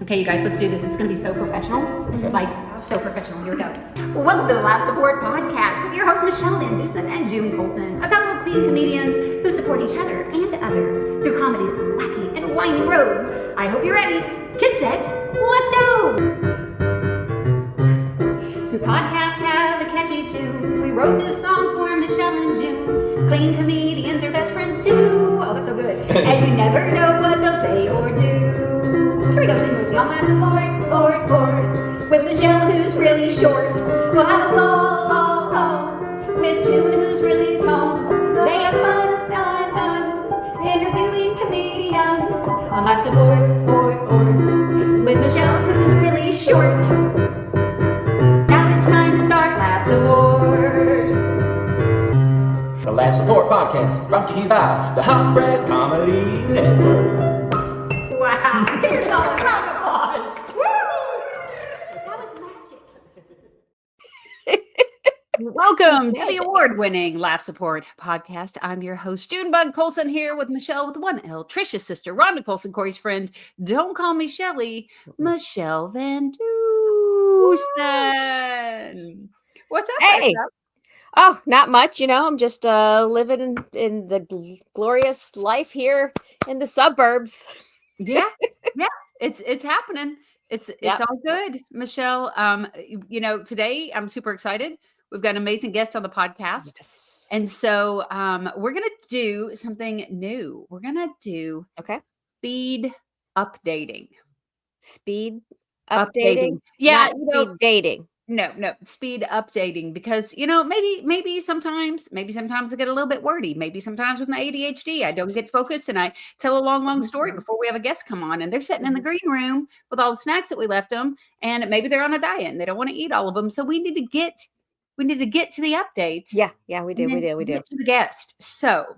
Okay, you guys, let's do this. It's going to be so professional. Like, so professional. Here we go. Welcome to the Live Support Podcast with your hosts, Michele VanDusen and June Colson, a couple of clean comedians who support each other and others through comedy's wacky and winding roads. I hope you're ready. Get set. Let's go. Since podcasts have a catchy tune, we wrote this song for Michele and June. Clean comedians are best friends too. Oh, it's so good. And we never know what they'll say or do. Here we go, sing with me on Live Support, with Michele, who's really short. We'll have a ball, with June, who's really tall. They have fun, interviewing comedians on Live Support, with Michele, who's really short. Now it's time to start Live Support. The Live Support Podcast is brought to you by the Hot Breath Comedy Network. Wow, give yourself a round of applause. Woo! That was magic. Welcome to the award-winning Laugh Support Podcast. I'm your host, June Colson, here with Michele with one L, Trisha's sister, Rhonda Colson, Corey's friend. Don't call me Shelly, Michele VanDusen. What's up? Hey. Oh, not much. I'm just living in the glorious life here in the suburbs. Yeah, it's happening. It's all good, Michele. Today I'm super excited. We've got an amazing guest on the podcast, Yes. and so we're gonna do something new. We're gonna do speed updating. Speed updating. Yeah, speed dating. No, speed updating, because maybe sometimes I get a little bit wordy. Maybe sometimes with my ADHD, I don't get focused and I tell a long story before we have a guest come on, and they're sitting in the green room with all the snacks that we left them, and maybe they're on a diet and they don't want to eat all of them. So we need to get to the updates. Yeah, we do. Get to the guest. So,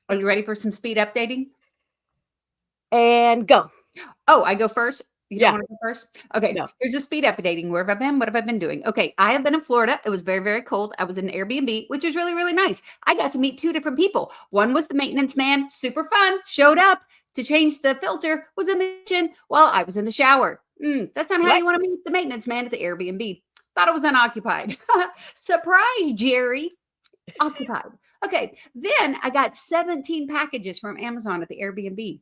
are you ready for some speed updating? And go. Oh, I go first. You don't want to go first? Okay. No. Here's a speed updating. Where have I been? What have I been doing? Okay. I have been in Florida. It was very, very cold. I was in an Airbnb, which was really, really nice. I got to meet two different people. One was the maintenance man, super fun, showed up to change the filter, was in the kitchen while I was in the shower. That's not how you want to meet the maintenance man at the Airbnb. Thought it was unoccupied. Surprise, Jerry. Occupied. Okay. Then I got 17 packages from Amazon at the Airbnb.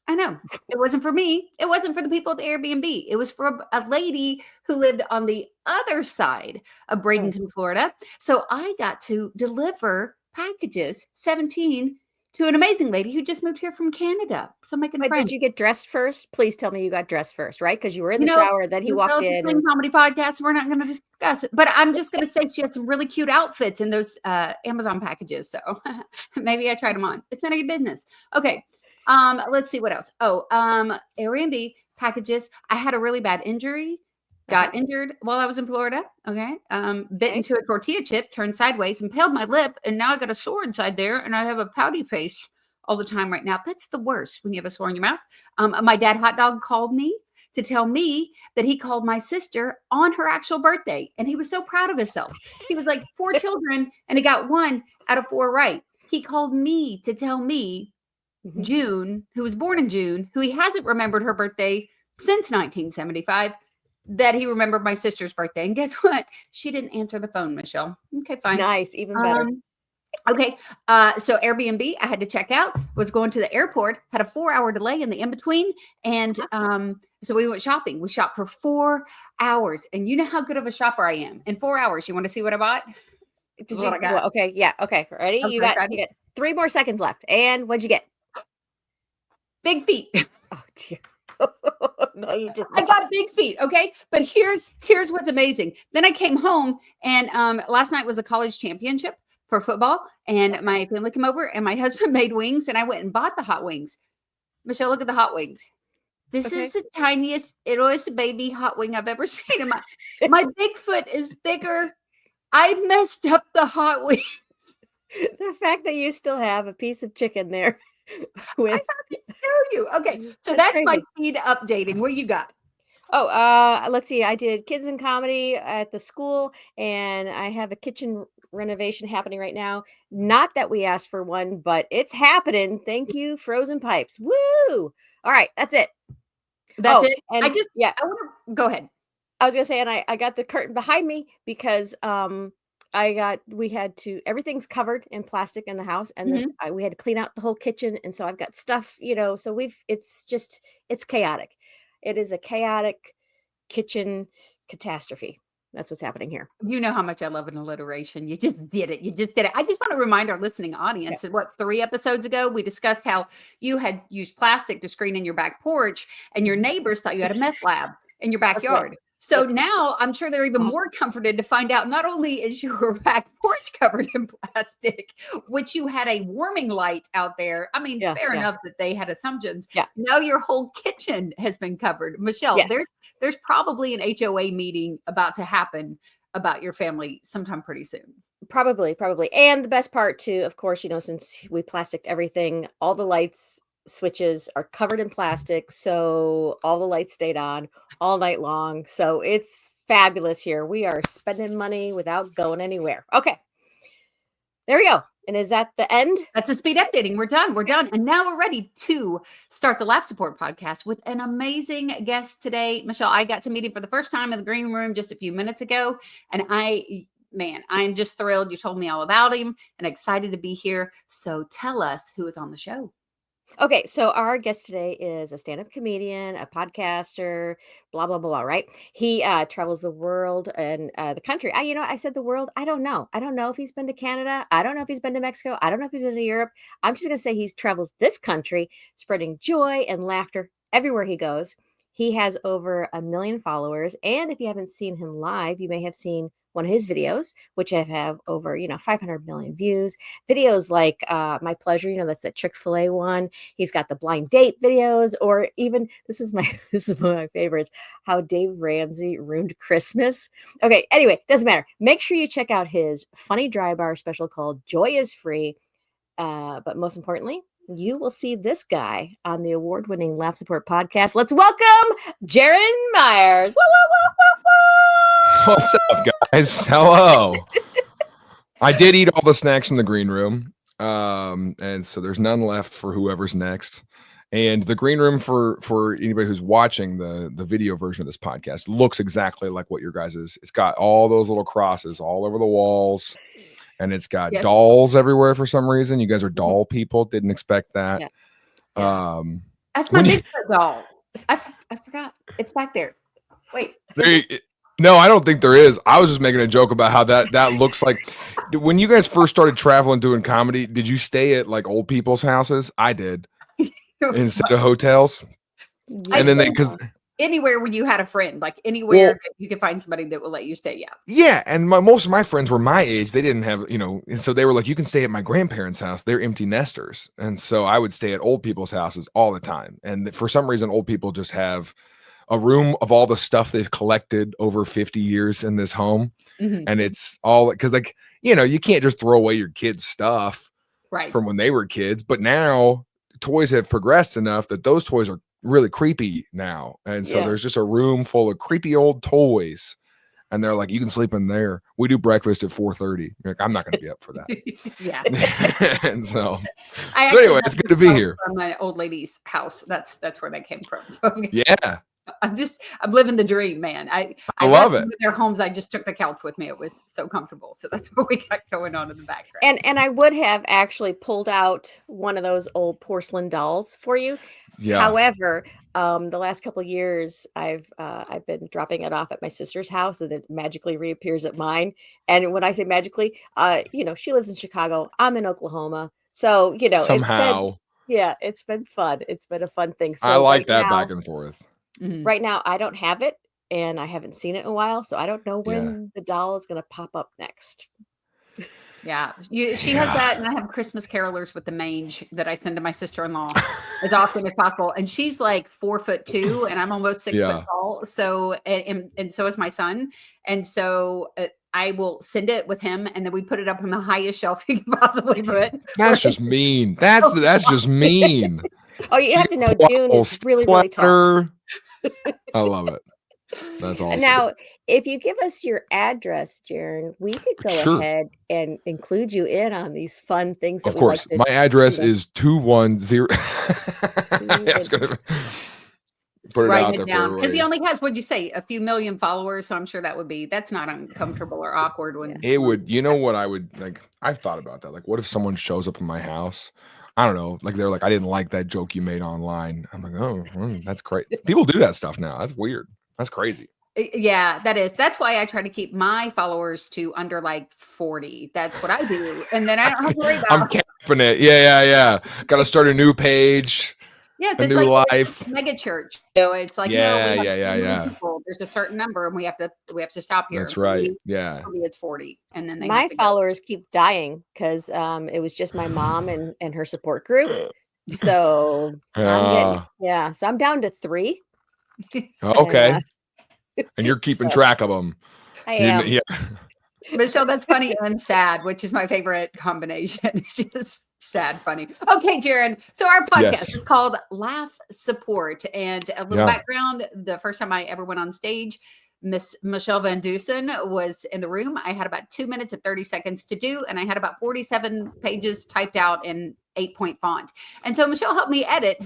I know. It wasn't for me. It wasn't for the people at the Airbnb. It was for a lady who lived on the other side of Bradenton, Florida. So I got to deliver packages, 17, to an amazing lady who just moved here from Canada. So making friends. Did you get dressed first? Please tell me you got dressed first, right? Because you were in the shower, then he walked in. And comedy podcast. We're not going to discuss it, but I'm just going to say she had some really cute outfits in those Amazon packages. So maybe I tried them on. It's none of your business. Okay. Let's see what else. Airbnb packages. I had a really bad injury. Got injured while I was in Florida. Okay. Bit into a tortilla chip, turned sideways, impaled my lip, and now I got a sore inside there, and I have a pouty face all the time right now. That's the worst when you have a sore in your mouth. My dad hot dog called me to tell me that he called my sister on her actual birthday, and he was so proud of himself. He was like 4 children, and he got 1 out of 4 right. He called me to tell me June, who was born in June, who he hasn't remembered her birthday since 1975, that he remembered my sister's birthday. And guess what? She didn't answer the phone, Michele. Okay, fine. Nice, even better. Okay, so Airbnb, I had to check out, was going to the airport, had a 4-hour delay in the in-between, and so we went shopping. We shopped for 4 hours, and you know how good of a shopper I am. In 4 hours, you want to see what I bought? I got? Okay, yeah, okay, ready? You got 3 more seconds left, and what'd you get? Big feet. Oh dear. No, you didn't. I got big feet. Okay. But here's what's amazing. Then I came home, and last night was a college championship for football, and my family came over, and my husband made wings, and I went and bought the hot wings. Michele, look at the hot wings. This is the tiniest, it'll baby hot wing I've ever seen in my Bigfoot is bigger. I messed up the hot wings. The fact that you still have a piece of chicken there. I thought to tell you. Okay, so that's crazy. my speed updating. What you got? Let's see. I did kids in comedy at the school, and I have a kitchen renovation happening right now. Not that we asked for one, but it's happening. Thank you, Frozen Pipes. Woo! All right, that's it. That's Oh, it. and yeah, I want to go ahead. I was gonna say, and I got the curtain behind me because we had to everything's covered in plastic in the house, and then Mhm. we had to clean out the whole kitchen, and so I've got stuff, so it's chaotic. It is a chaotic kitchen catastrophe. That's what's happening here. You know how much I love an alliteration. You just did it. You just did it. I just want to remind our listening Yeah, audience that 3 episodes ago, we discussed how you had used plastic to screen in your back porch, and your mhm, neighbors thought you had a meth lab in your that's right. backyard. So Yep. now I'm sure they're even Uh-huh. more comforted to find out not only is your back porch covered in plastic, which you had a warming light out there. I mean, Yeah, fair yeah, enough that they had assumptions. yeah. Now your whole kitchen has been covered. Michelle, Yes. there's probably an HOA meeting about to happen about your family sometime pretty soon. Probably. And the best part too, of course, since we plasticed everything, all the lights switches are covered in plastic, so all the lights stayed on all night long. So it's fabulous here. We are spending money without going anywhere. Okay. There we go. And is that the end? That's a speed updating. We're done. We're done. And now we're ready to start the Laugh Support podcast with an amazing guest today. Michelle, I got to meet him for the first time in the green room just a few minutes ago. And I'm just thrilled you told me all about him and excited to be here. So tell us who is on the show. Okay, so our guest today is a stand-up comedian, a podcaster, blah blah blah, right? He travels the world and the country. I said the world. I don't know. I don't know if he's been to Canada. I don't know if he's been to Mexico. I don't know if he's been to Europe. I'm just gonna say he travels this country, spreading joy and laughter everywhere he goes. He has over 1 million followers, and if you haven't seen him live, you may have seen one of his videos, which have over 500 million views. Videos like My Pleasure, that's that Chick-fil-A one. He's got the blind date videos, or even this is my this is one of my favorites, how Dave Ramsey ruined Christmas. Okay, anyway, doesn't matter. Make sure you check out his funny dry bar special called Joy is Free. But most importantly, you will see this guy on the award-winning Laugh Support podcast. Let's welcome Jaron Myers. Woo, woo, woo, woo, woo. What's up, guys? Hello. I did eat all the snacks in the green room, and so there's none left for whoever's next. And the green room for anybody who's watching the video version of this podcast looks exactly like what your guys is. It's got all those little crosses all over the walls, and it's got Yes. dolls everywhere for some reason. You guys are doll people. Didn't expect that. Yeah. Yeah. That's my when you- Bigfoot doll. I forgot. It's back there. Wait. No, I don't think there is. I was just making a joke about how that looks like. When you guys first started traveling doing comedy, did you stay at like old people's houses? I did instead of hotels. I And then stayed because anywhere where you had a friend, like anywhere Well- that you could find somebody that will let you stay. Yeah. yeah, and most of my friends were my age. They didn't have, and so they were like, you can stay at my grandparents' house. They're empty nesters, and so I would stay at old people's houses all the time. And for some reason, old people just have a room of all the stuff they've collected over 50 years in this home. Mhm. And it's all because you can't just throw away your kids' stuff Right. from when they were kids, but now toys have progressed enough that those toys are really creepy now. And so Yeah. there's just a room full of creepy old toys. And they're like, you can sleep in there. We do breakfast at 4:30. You're like, I'm not going to be up for that. Yeah. And so Actually anyway, got it's good to be some here. from my old lady's house. That's where that came from. So Yeah, I'm living the dream, man. I love got it. to their homes. I just took the couch with me. It was so comfortable. So that's what we got going on in the background. And I would have actually pulled out one of those old porcelain dolls for you. Yeah. However, the last couple of years, I've been dropping it off at my sister's house, and it magically reappears at mine. And when I say magically, she lives in Chicago. I'm in Oklahoma, so Somehow. it's been fun. It's been a fun thing. So I like right that now, back and forth. Mhm. right now, I don't have it, and I haven't seen it in a while, so I don't know Yeah. when the doll is going to pop up next. Yeah. She has that, and I have Christmas carolers with the mange that I send to my sister-in-law as often as possible. And she's like 4'2", and I'm almost 6 Yeah. foot tall. So and so is my son. And so I will send it with him, and then we put it up on the highest shelf you can possibly put. That's just mean. That's just mean. Oh, you have to know June Little is really, really tall. splatter. I love it. That's awesome. Now, if you give us your address, Jaron, we could go Sure. ahead and include you in on these fun things that Of we course, like to my address you know. is 210. I was gonna- Put it out Writing there it for down because he everybody. only has, what'd you say, a few million followers. So I'm sure that's not uncomfortable or awkward when It would, you know what I would like? I've thought about that. Like, what if someone shows up in my house? I don't know. Like, they're like, I didn't like that joke you made online. I'm like, oh, that's great. People do that stuff now. That's weird. That's crazy. Yeah, that's why I try to keep my followers to under like 40. That's what I do. And then I don't have to worry I'm about. capping it. Yeah. Got to start a new page, Yes, a it's new like life. mega church. So it's like, no, we have 10 million Yeah. people. There's a certain number and we have to stop here. That's right. Maybe Yeah. it's 40 and then they have My to go. followers keep dying because it was just my mom and her support group. So so I'm down to 3. Okay. And, And you're keeping so track of them. I am. Yeah. Michelle, that's funny and sad, which is my favorite combination. It's just sad, funny. Okay, Jaron. So our podcast Yes. is called Laugh Support. And a little background, the first time I ever went on stage, Miss Michele VanDusen was in the room. I had about 2 minutes and 30 seconds to do, and I had about 47 pages typed out in 8-point font. And so Michelle helped me edit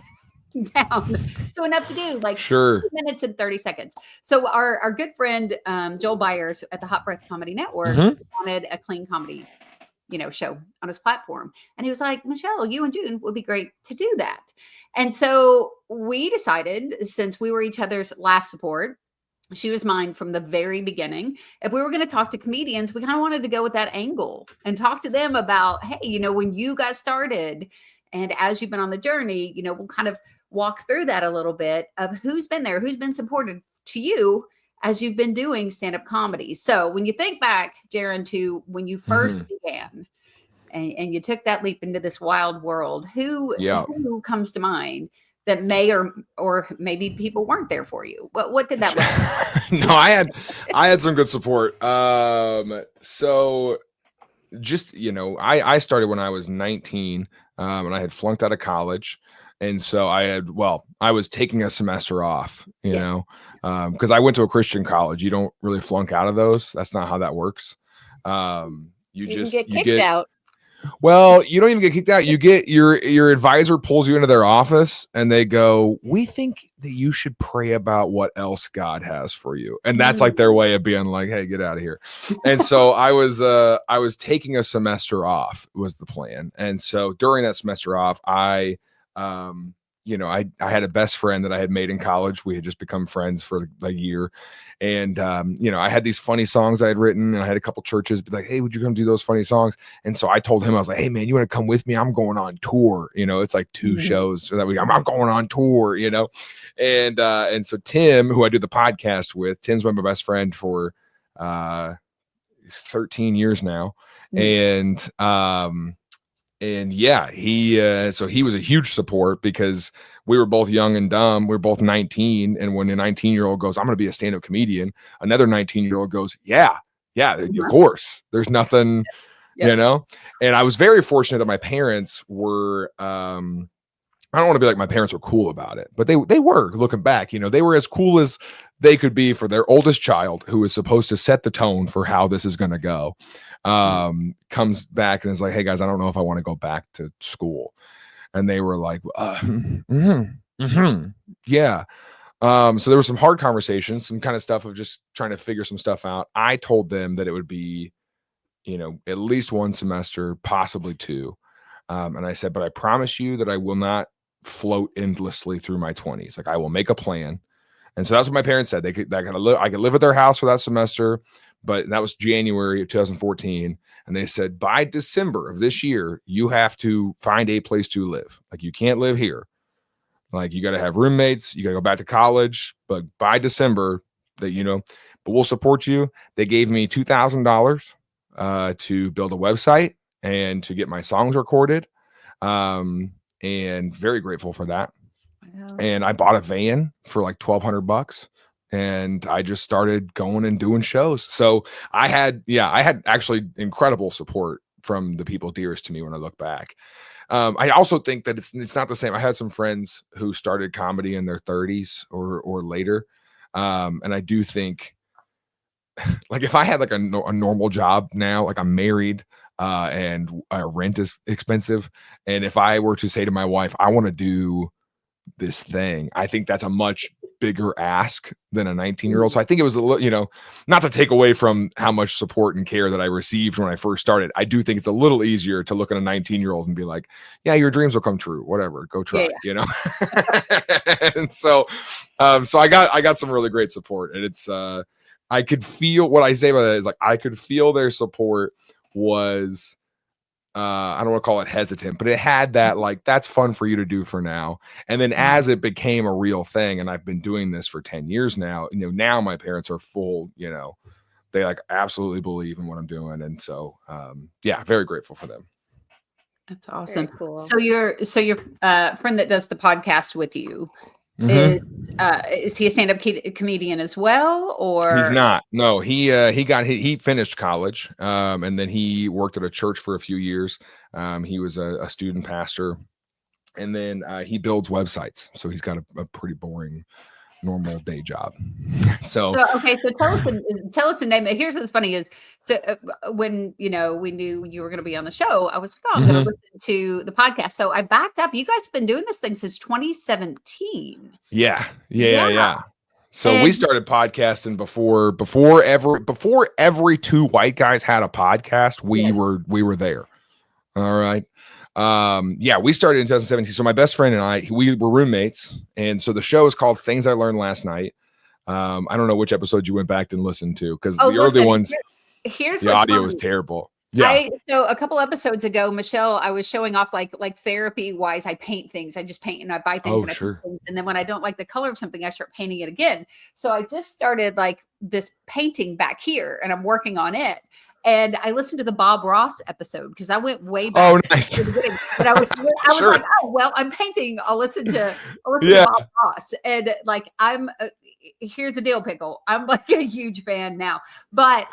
down to enough to do, like 2 minutes and 30 seconds. So our good friend Joel Byers at the Hot Breath Comedy Network wanted a clean comedy, show on his platform. And he was like, Michelle, you and June would be great to do that. And so we decided, since we were each other's laugh support, she was mine from the very beginning. If we were going to talk to comedians, we kind of wanted to go with that angle and talk to them about, hey, when you got started and as you've been on the journey, we'll kind of walk through that a little bit of who's been there, who's been supported to you as you've been doing stand-up comedy. So when you think back, Jaron, to when you first began and you took that leap into this wild world, who who comes to mind that may or maybe people weren't there for you? What did that look like? No, I had some good support. So just, I started when I was 19, and I had flunked out of college. And so I was taking a semester off, because I went to a Christian college. You don't really flunk out of those. That's not how that works. You can just get kicked out. Well, you don't even get kicked out. You get your advisor pulls you into their office and they go, we think that you should pray about what else God has for you. And that's like their way of being like, hey, get out of here. And so I was taking a semester off was the plan. And so during that semester off, I had a best friend that I had made in college. We had just become friends for a year. And, I had these funny songs I had written, and I had a couple churches be like, hey, would you come do those funny songs? And so I told him, I was like, hey man, you want to come with me? I'm going on tour. It's like 2 shows that week. I'm going on tour, and so Tim, who I do the podcast with, Tim's been my best friend for, 13 years now. And yeah, so he was a huge support because we were both young and dumb. We were both 19. And when a 19-year-old goes, I'm going to be a stand-up comedian, another 19-year-old goes, yeah, of course. There's nothing, And I was very fortunate that my parents were, I don't want to be like my parents were cool about it, but they were, looking back, they were as cool as they could be for their oldest child, who was supposed to set the tone for how this is going to go. Comes back and is like, hey guys, I don't know if I want to go back to school. And they were like, yeah. So there were some hard conversations, some kind of stuff of just trying to figure some stuff out. I told them that it would be, at least 1 semester, possibly 2. And I said, but I promise you that I will not float endlessly through my 20s. Like, I will make a plan. And so that's what my parents said. I could live at their house for that semester, but that was January of 2014. And they said, by December of this year, you have to find a place to live. Like, you can't live here. Like, you got to have roommates. You got to go back to college. But by December, but we'll support you. They gave me $2,000 to build a website and to get my songs recorded. And very grateful for that. Wow. And I bought a van for like $1,200. And I just started going and doing shows. So I had actually incredible support from the people dearest to me when I look back. I also think that it's not the same. I had some friends who started comedy in their 30s or later. And I do think, like, if I had like a normal job now, like I'm married, and rent is expensive. And if I were to say to my wife, I want to do this thing, I think that's a much bigger ask than a 19-year-old. So I think it was a little, you know, not to take away from how much support and care that I received when I first started. I do think it's a little easier to look at a 19-year-old and be like, yeah, your dreams will come true. Whatever, go try, you know? And so I got some really great support, and it's I could feel what I say about that is like I could feel their support was I don't want to call it hesitant, but it had that like, that's fun for you to do for now. And then as it became a real thing, and I've been doing this for 10 years now, you know, now my parents are full, you know, they like absolutely believe in what I'm doing. And so, yeah, very grateful for them. That's awesome. Very cool. So your friend that does the podcast with you, is he a stand-up comedian as well, or he's not? No, he finished college, and then he worked at a church for a few years. He was a student pastor, and then he builds websites. So he's got a pretty boring normal day job. So okay, so tell us the name. Here's what's funny is, so when we knew you were going to be on the show, I was like, oh, I'm going to listen to the podcast. So I backed up. You guys have been doing this thing since 2017. Yeah. So we started podcasting before every two white guys had a podcast. We were there. All right. We started in 2017. So my best friend and I, we were roommates. And so the show is called Things I Learned Last Night. I don't know which episode you went back and listened to, because the early ones, here's the audio was terrible. Yeah. So a couple episodes ago, Michelle, I was showing off like therapy wise, I paint things. I just paint and I buy things and I paint things. And then when I don't like the color of something, I start painting it again. So I just started like this painting back here, and I'm working on it. And I listened to the Bob Ross episode because I went way back. Oh, nice. To the beginning. But I was like, oh, well, I'm painting. I'll listen to Bob Ross. And like, here's the deal, Pickle. I'm like a huge fan now. But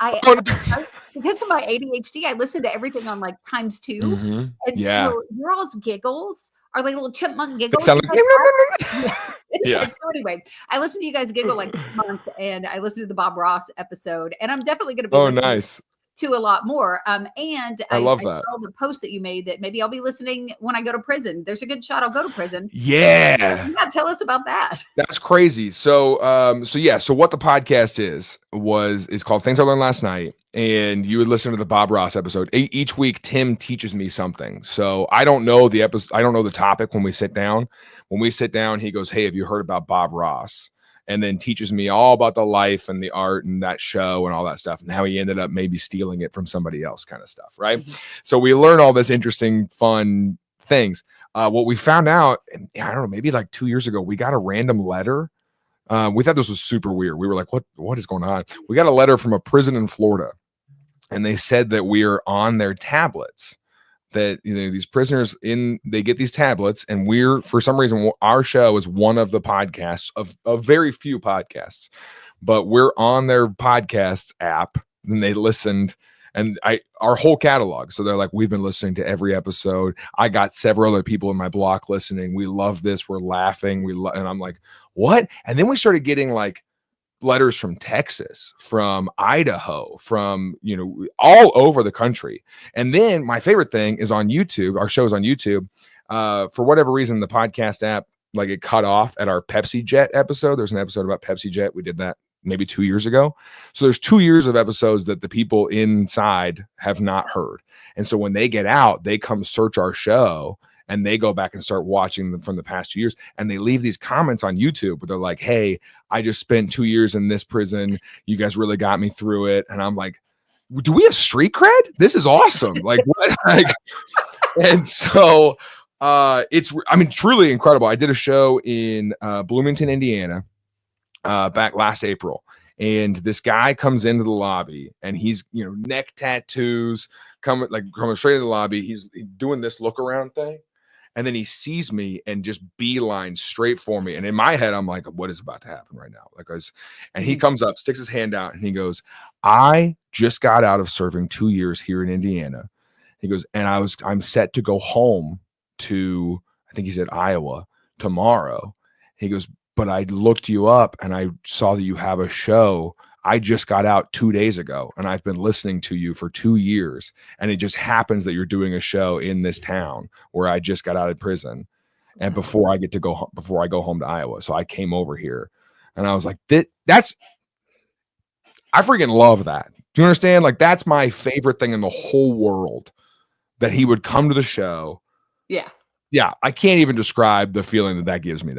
because of my ADHD, I listen to everything on like times 2. And so your all's giggles are like little chipmunk giggles. Like, And so anyway, I listened to you guys giggle like this month, and I listened to the Bob Ross episode, and I'm definitely going to be listening to a lot more. And I love that. I saw the post that you made that maybe I'll be listening when I go to prison. There's a good shot I'll go to prison. Yeah. Tell us about that. That's crazy. So what the podcast is called Things I Learned Last Night. And you would listen to the Bob Ross episode. Each week, Tim teaches me something. So I don't know the episode. I don't know the topic when we sit down. When we sit down, he goes, hey, have you heard about Bob Ross? And then teaches me all about the life and the art and that show and all that stuff, and how he ended up maybe stealing it from somebody else, kind of stuff. Right. So we learn all this interesting, fun things. What we found out, and I don't know, maybe like 2 years ago, we got a random letter. We thought this was super weird. We were like, what is going on? We got a letter from a prison in Florida, and they said that we are on their tablets. That, you know, these prisoners they get these tablets, and we're, for some reason, our show is one of the podcasts of very few podcasts, but we're on their podcast app, and they listened, and our whole catalog. So they're like, we've been listening to every episode. I got several other people in my block listening. We love this. We're laughing. And I'm like, what? And then we started getting like letters from Texas, from Idaho, from, you know, all over the country. And then my favorite thing is on YouTube. Our show is on YouTube. For whatever reason, the podcast app, like, it cut off at our Pepsi Jet episode. There's an episode about Pepsi Jet. We did that maybe 2 years ago. So there's 2 years of episodes that the people inside have not heard. And so when they get out, they come search our show, and they go back and start watching them from the past 2 years. And they leave these comments on YouTube where they're like, hey, I just spent 2 years in this prison. You guys really got me through it. And I'm like, do we have street cred? This is awesome. Like, what? Like, and so it's, I mean, truly incredible. I did a show in Bloomington, Indiana, back last April. And this guy comes into the lobby, and he's, you know, neck tattoos, coming straight into the lobby. He's doing this look around thing. And then he sees me and just beeline straight for me. And in my head, I'm like, what is about to happen right now? And he comes up, sticks his hand out, and he goes, I just got out of serving 2 years here in Indiana. He goes, and I'm set to go home to, I think he said Iowa, tomorrow. He goes, but I looked you up and I saw that you have a show. I just got out 2 days ago, and I've been listening to you for 2 years. And it just happens that you're doing a show in this town where I just got out of prison, and before I go home to Iowa. So I came over here. And I was like, I freaking love that. Do you understand? Like, that's my favorite thing in the whole world, that he would come to the show. Yeah. Yeah, I can't even describe the feeling that gives me.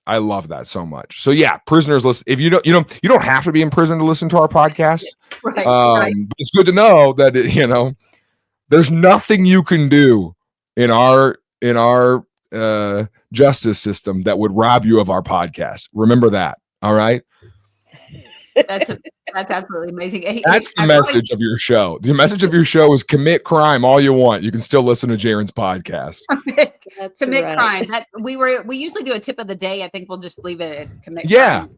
I love that so much. So yeah, prisoners, listen. If you don't have to be in prison to listen to our podcast. Right. But it's good to know that there's nothing you can do in our justice system that would rob you of our podcast. Remember that. All right. That's absolutely amazing. That's the message of your show. The message of your show is commit crime all you want. You can still listen to Jaron's podcast. Commit crime. That we usually do a tip of the day. I think we'll just leave it at commit crime.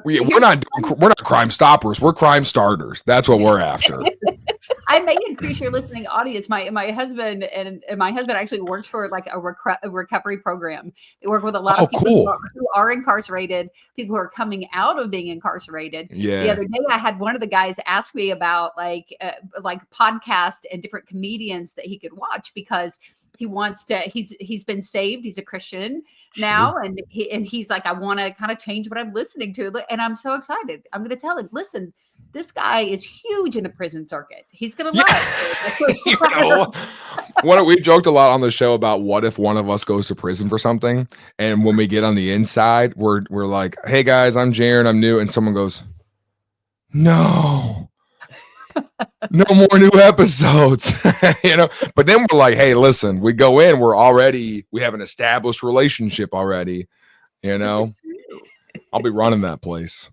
We're not crime stoppers. We're crime starters. That's what we're after. I may increase your listening audience. My husband and my husband actually works for like a recovery program. They work with a lot of people who are incarcerated, people who are coming out of being incarcerated. Yeah. The other day, I had one of the guys ask me about like podcasts and different comedians that he could watch, because he wants to. He's been saved. He's a Christian now, and he's like, I want to kind of change what I'm listening to, and I'm so excited. I'm going to tell him, listen, this guy is huge in the prison circuit. He's going to love it. We joked a lot on the show about what if one of us goes to prison for something, and when we get on the inside, we're like, hey guys, I'm Jaron, I'm new, and someone goes, no more new episodes. But then we're like, hey, listen, we go in, we have an established relationship already. I'll be running that place.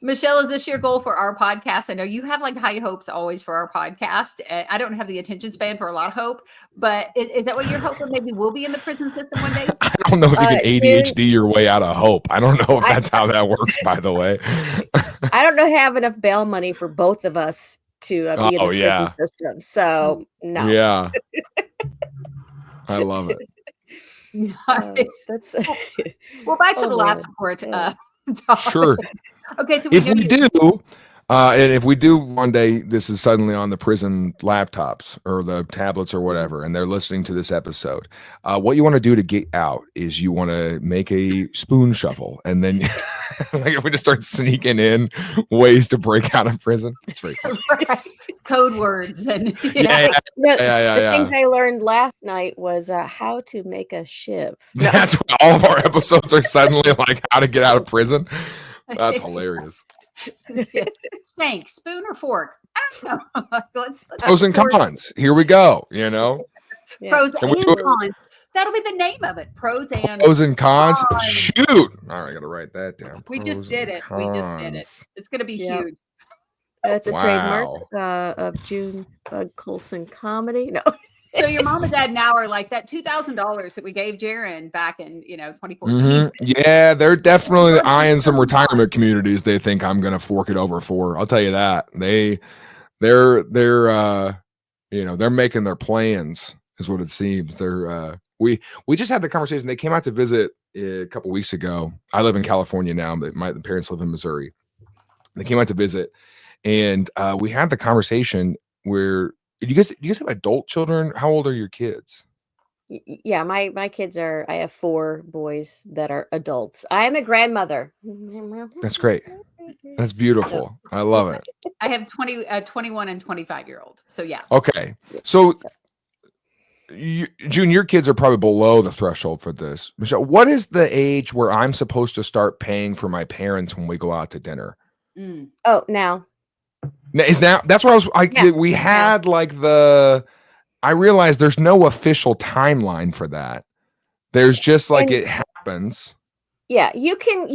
Michele, is this your goal for our podcast? I know you have like high hopes always for our podcast. I don't have the attention span for a lot of hope, but is that what you're hoping? Maybe we'll be in the prison system one day? I don't know if you can ADHD your way out of hope. I don't know if that's how that works, by the way. I don't have enough bail money for both of us to be in the prison system. So no. Yeah. I love it. That's well, back to the lab support. Sure. Okay, so if we do one day, this is suddenly on the prison laptops or the tablets or whatever, and they're listening to this episode. What you want to do to get out is you want to make a spoon shuffle, and then like if we just start sneaking in ways to break out of prison, it's very fun. Right. Code words and the things I learned last night was how to make a shiv. That's what all of our episodes are suddenly like how to get out of prison. That's hilarious. Shank, spoon or fork? I don't know. Let's pros and cons. Here we go. Pros and cons. That'll be the name of it. Pros and cons. Shoot. All right, I gotta write that down. We just did it. It's gonna be huge. That's a trademark of June Colson comedy. No. So your mom and dad now are like that $2,000 that we gave Jaron back in 2014. Mm-hmm. Yeah, they're definitely eyeing some retirement communities. They think I'm gonna fork it over for. I'll tell you that they're making their plans, is what it seems. They're we just had the conversation. They came out to visit a couple weeks ago. I live in California now, but my parents live in Missouri. They came out to visit, and we had the conversation where. Do you guys have adult children? How old are your kids? Yeah, my kids I have 4 boys that are adults. I am a grandmother. That's great. That's beautiful. I love it. I have 21 and 25-year-old. So yeah. Okay. So June, your kids are probably below the threshold for this. Michele, what is the age where I'm supposed to start paying for my parents when we go out to dinner? Oh, now. That's what we had I realized there's no official timeline for that. There's just it happens. Yeah, you can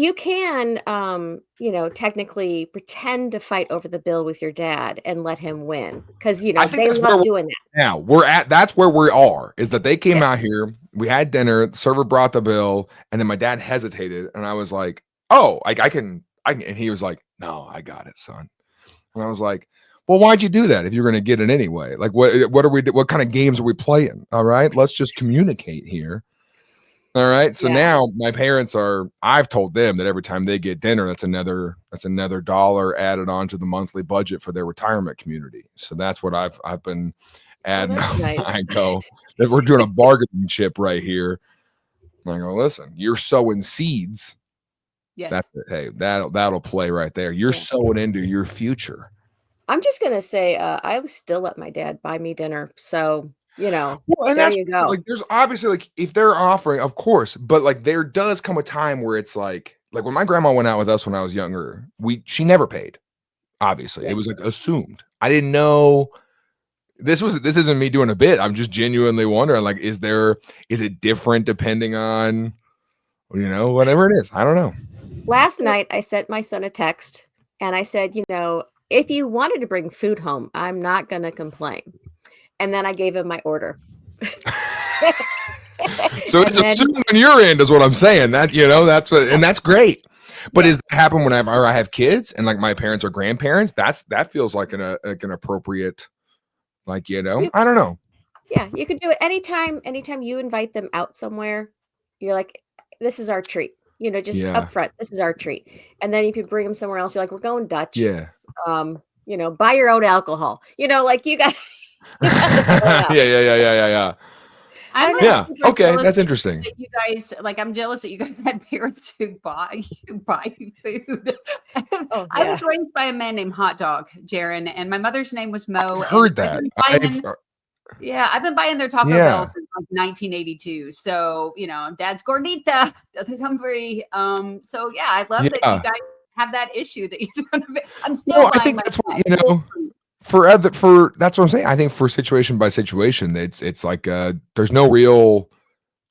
technically pretend to fight over the bill with your dad and let him win, because they love doing that. Now that's where we are, is that they came out here, we had dinner, the server brought the bill, and then my dad hesitated, and I was like, oh, I can, and he was like, no, I got it, son. And I was like, well, why'd you do that if you're going to get it anyway? Like, what kind of games are we playing? All right, let's just communicate here. All right. So now my parents I've told them that every time they get dinner, that's another $1 added on to the monthly budget for their retirement community. So that's what I've been adding. Nice. I go, that we're doing a bargaining chip right here. And I go, listen, you're sowing seeds. Yes. That's it. Hey, that'll play right there. You're Yeah. sewing into your future. I'm just gonna say, I still let my dad buy me dinner. So, Well, and there that's you go. like there's obviously like if they're offering, of course, but like there does come a time where it's like when my grandma went out with us when I was younger, she never paid. Obviously, Yeah. it was like assumed. I didn't know this isn't me doing a bit. I'm just genuinely wondering, like, is it different depending on whatever it is? I don't know. Last night, I sent my son a text and I said, if you wanted to bring food home, I'm not going to complain. And then I gave him my order. So it's assumed on your end is what I'm saying. That and that's great. But does that happen whenever I have kids and like my parents or grandparents? That feels like an appropriate, I don't know. Yeah, you could do it anytime you invite them out somewhere. You're like, this is our treat. Just up front, this is our treat. And then if you bring them somewhere else, you're like, we're going Dutch. Yeah. Buy your own alcohol. Like you got. Yeah. Okay, that's interesting. That you guys, I'm jealous that you guys had parents who buy you food. I was raised by a man named Hot Dog, Jaron, and my mother's name was Mo. I've heard that. I've been buying their Taco Bell since 1982. So, Dad's Gordita doesn't come free. So yeah, I love that you guys have that issue that you don't have. I'm still I think that's what that's what I'm saying. I think for situation by situation, it's like there's no real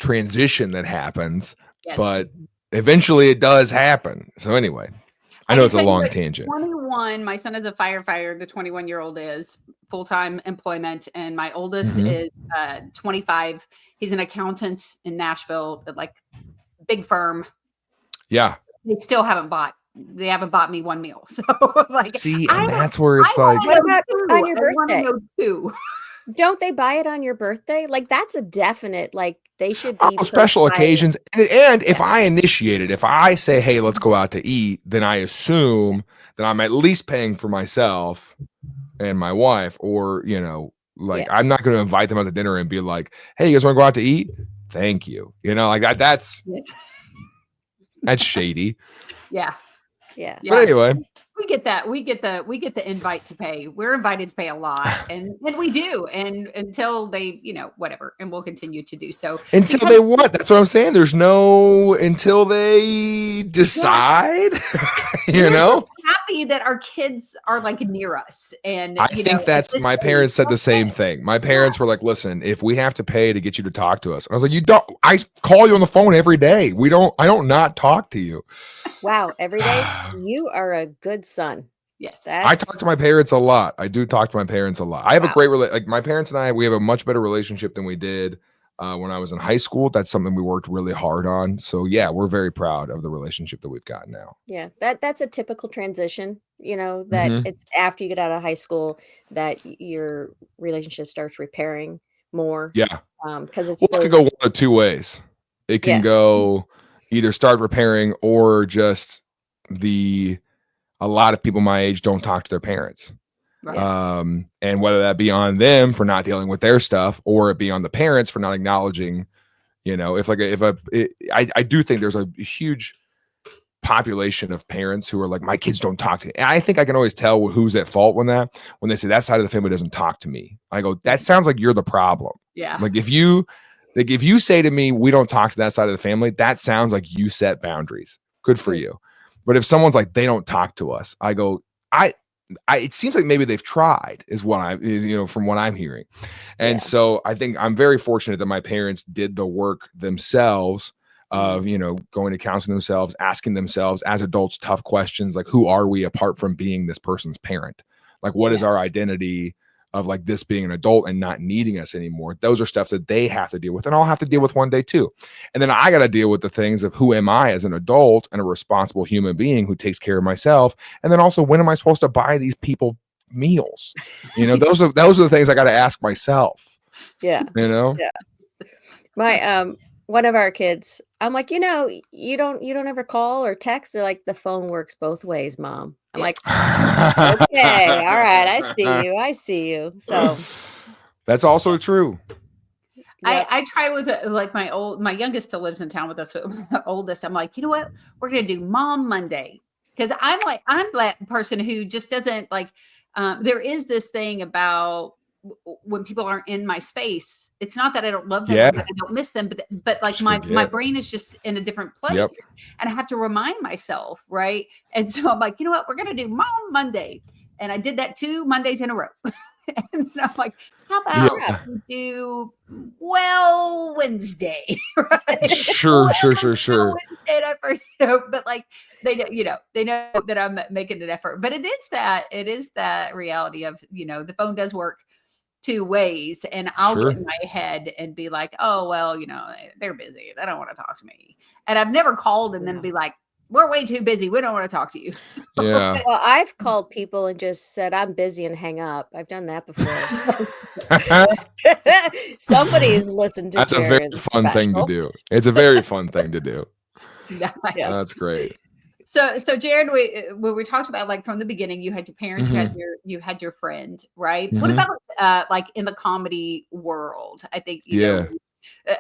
transition that happens, but eventually it does happen. So anyway, I know it's a long tangent. 21, my son is a firefighter. The 21-year-old is full-time employment, and my oldest is 25. He's an accountant in Nashville, like big firm. Yeah. They still haven't bought me one meal. So see, and that's where it's like, what about on your birthday? Don't they buy it on your birthday? Like that's a definite, they should be special occasions. And if I initiate it, if I say, hey, let's go out to eat, then I assume that I'm at least paying for myself and my wife, or, I'm not going to invite them out to dinner and be like, hey, you guys want to go out to eat? Thank you. That's shady. Yeah. But anyway, we get that. We get the invite to pay. We're invited to pay a lot, and we do. And until they, whatever, and we'll continue to do so. Until they what? That's what I'm saying. There's no until they decide. We're happy that our kids are near us, and I think that's my parents said the same thing. My parents were like, "Listen, if we have to pay to get you to talk to us," I was like, "You don't. I call you on the phone every day. I don't not talk to you." Wow, every day? You are a good son. Yes. I talk to my parents a lot. I do talk to my parents a lot. I have a great my parents and we have a much better relationship than we did when I was in high school. That's something we worked really hard on. So yeah, we're very proud of the relationship that we've got now. Yeah, that's a typical transition, that it's after you get out of high school that your relationship starts repairing more. Yeah. Because it could go one of two ways. It can go either start repairing or just a lot of people my age don't talk to their parents. Right. And whether that be on them for not dealing with their stuff or it be on the parents for not acknowledging, I do think there's a huge population of parents who are like, my kids don't talk to me. And I think I can always tell who's at fault when they say that side of the family doesn't talk to me. I go, that sounds like you're the problem. Yeah. If you say to me, we don't talk to that side of the family, that sounds like you set boundaries. Good for you. But if someone's like, they don't talk to us, I go, it seems like maybe they've tried is what from what I'm hearing. And so I think I'm very fortunate that my parents did the work themselves of, going to counseling themselves, asking themselves as adults, tough questions, like who are we apart from being this person's parent? Like, what is our identity of this being an adult and not needing us anymore? Those are stuff that they have to deal with, and I'll have to deal with one day too. And then I got to deal with the things of who am I as an adult and a responsible human being who takes care of myself. And then also, when am I supposed to buy these people meals? Those are the things I got to ask myself. Yeah. Yeah. My one of our kids, I'm like, you don't ever call or text. They're like, the phone works both ways, Mom. I'm like, okay, all right, I see you. So that's also true. Yep. I try with like my youngest still lives in town with us, but my oldest, I'm like, you know what? We're gonna do Mom Monday. Because I'm that person who just doesn't like there is this thing about when people aren't in my space. It's not that I don't love them or Yeah. that I don't miss them, but like Just my forget. brain is just in a different place. Yep. And I have to remind myself, right? And so I'm like, you know what? We're gonna do Mom Monday. And I did that 2 Mondays in a row. And I'm like, how about Yeah. we do Wednesday, right? Sure. Wednesday, and but like they know that I'm making an effort. But it is that reality of, the phone does work 2 ways, and I'll Sure. get in my head and be like, oh, well, they're busy. They don't want to talk to me. And I've never called and then be like, we're way too busy. We don't want to talk to you. So, Yeah. Well, I've called people and just said, I'm busy and hang up. I've done that before. Somebody's listened to That's a very Jaron's fun thing to special. do. It's a very fun thing to do. nice. Yes. That's great. So Jared, when we talked about like from the beginning, you had your parents, you had your friend, right? What Mhm. about like in the comedy world? I think Yeah.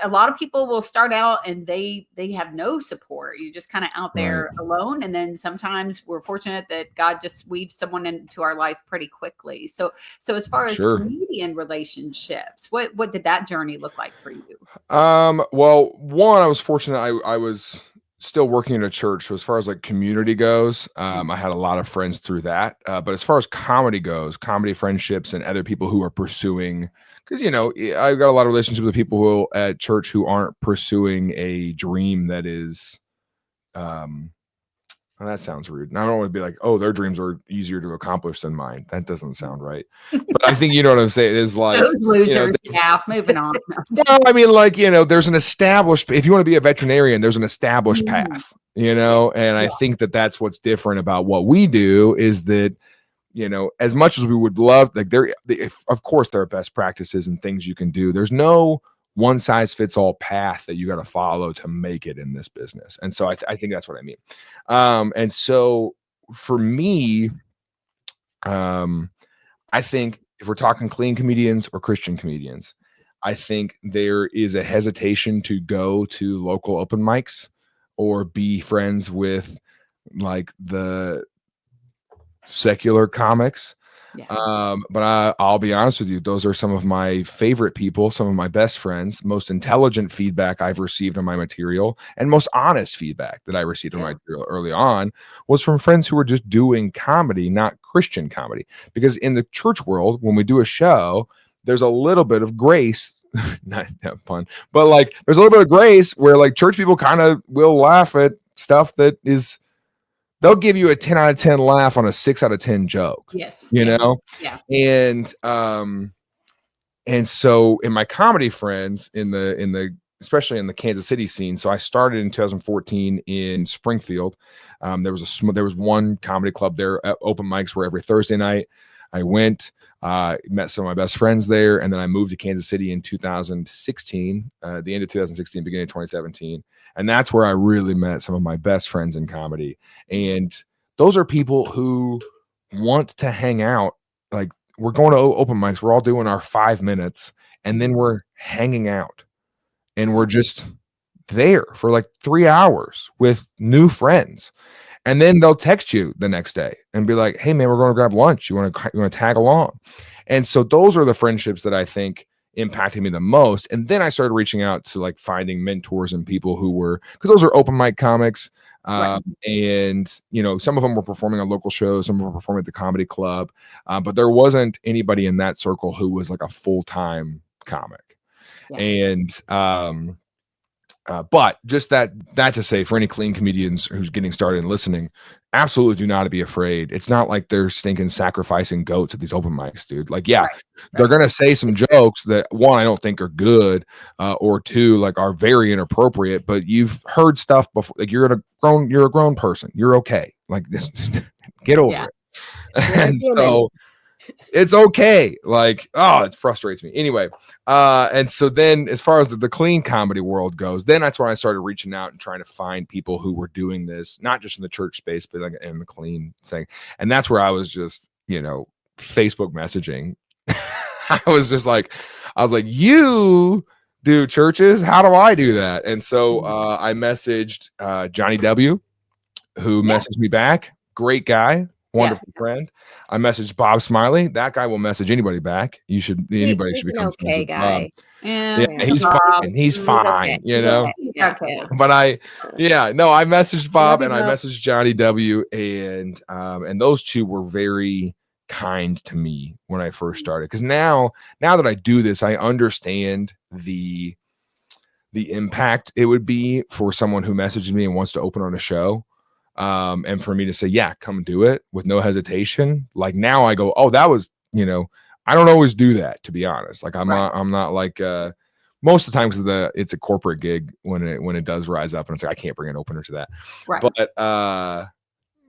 a lot of people will start out and they have no support. You're just kind of out there alone, and then sometimes we're fortunate that God just weaves someone into our life pretty quickly. So as far as Sure. comedian relationships, what did that journey look like for you? Well, one, I was fortunate. I was still working in a church. So as far as like community goes, I had a lot of friends through that. But as far as comedy goes, comedy friendships and other people who are pursuing, because I've got a lot of relationships with people who at church who aren't pursuing a dream that is, well, that sounds rude. And I don't want to be like, oh, their dreams are easier to accomplish than mine. That doesn't sound right. But I think you know what I'm saying. It is like Those losers. Yeah, moving on. well, I mean, like, there's an established, if you want to be a veterinarian, there's an established path, and I think that that's what's different about what we do is that, as much as we would love, like of course there are best practices and things you can do. There's no one size fits all path that you got to follow to make it in this business. And so I think that's what I mean. And so for me, I think if we're talking clean comedians or Christian comedians, I think there is a hesitation to go to local open mics or be friends with like the secular comics. But I'll be honest with you, those are some of my favorite people, some of my best friends, most intelligent feedback I've received on my material, and most honest feedback that I received on my material early on was from friends who were just doing comedy, not Christian comedy. Because in the church world, when we do a show, there's a little bit of grace, not that pun, but like there's a little bit of grace where like church people kind of will laugh at stuff that is, they'll give you a 10 out of 10 laugh on a 6 out of 10 joke. Yes. Yeah. And so in my comedy friends in the especially in the Kansas City scene, so I started in 2014 in Springfield. There was one comedy club there. Open mics were every Thursday night. I went, met some of my best friends there, and then I moved to Kansas City in 2016, the end of 2016, beginning of 2017. And that's where I really met some of my best friends in comedy. And those are people who want to hang out. Like, we're going to open mics, we're all doing our 5 minutes, and then we're hanging out. And we're just there for like 3 hours with new friends. And then they'll text you the next day and be like, hey man, we're going to grab lunch. You want to tag along? And so those are the friendships that I think impacted me the most. And then I started reaching out to like finding mentors and people who were, because those are open mic comics. And some of them were performing on local shows, some of them were performing at the comedy club. But there wasn't anybody in that circle who was like a full-time comic. And but just that to say, for any clean comedians who's getting started and listening, absolutely do not be afraid. It's not like they're stinking sacrificing goats at these open mics, dude. Like, they're gonna say some jokes that, one, I don't think are good, or two, like, are very inappropriate. But you've heard stuff before. Like, you're a grown person. You're okay. Like, get over it. And so it's okay. Like, it frustrates me anyway. And so then as far as the clean comedy world goes, then that's when I started reaching out and trying to find people who were doing this, not just in the church space, but like in the clean thing. And that's where I was just, Facebook messaging. I was like, you do churches. How do I do that? And so I messaged Johnny W, who messaged me back. Great guy, wonderful friend. I messaged Bob Smiley. That guy will message anybody back. Anybody He's should an become friends okay with guy. Bob. Yeah, He's Bob. fine. He's He's fine. okay. You He's know. okay. Yeah, yeah. But I messaged Bob you, and I Bob. messaged Johnny W, and those two were very kind to me when I first started, because now that I do this, I understand the impact it would be for someone who messages me and wants to open on a show, and for me to say, yeah, come do it with no hesitation. Like now I go, oh, that was, I don't always do that, to be honest. Like I'm not like most of the time, because it's a corporate gig when it does rise up and it's like I can't bring an opener to that. Right.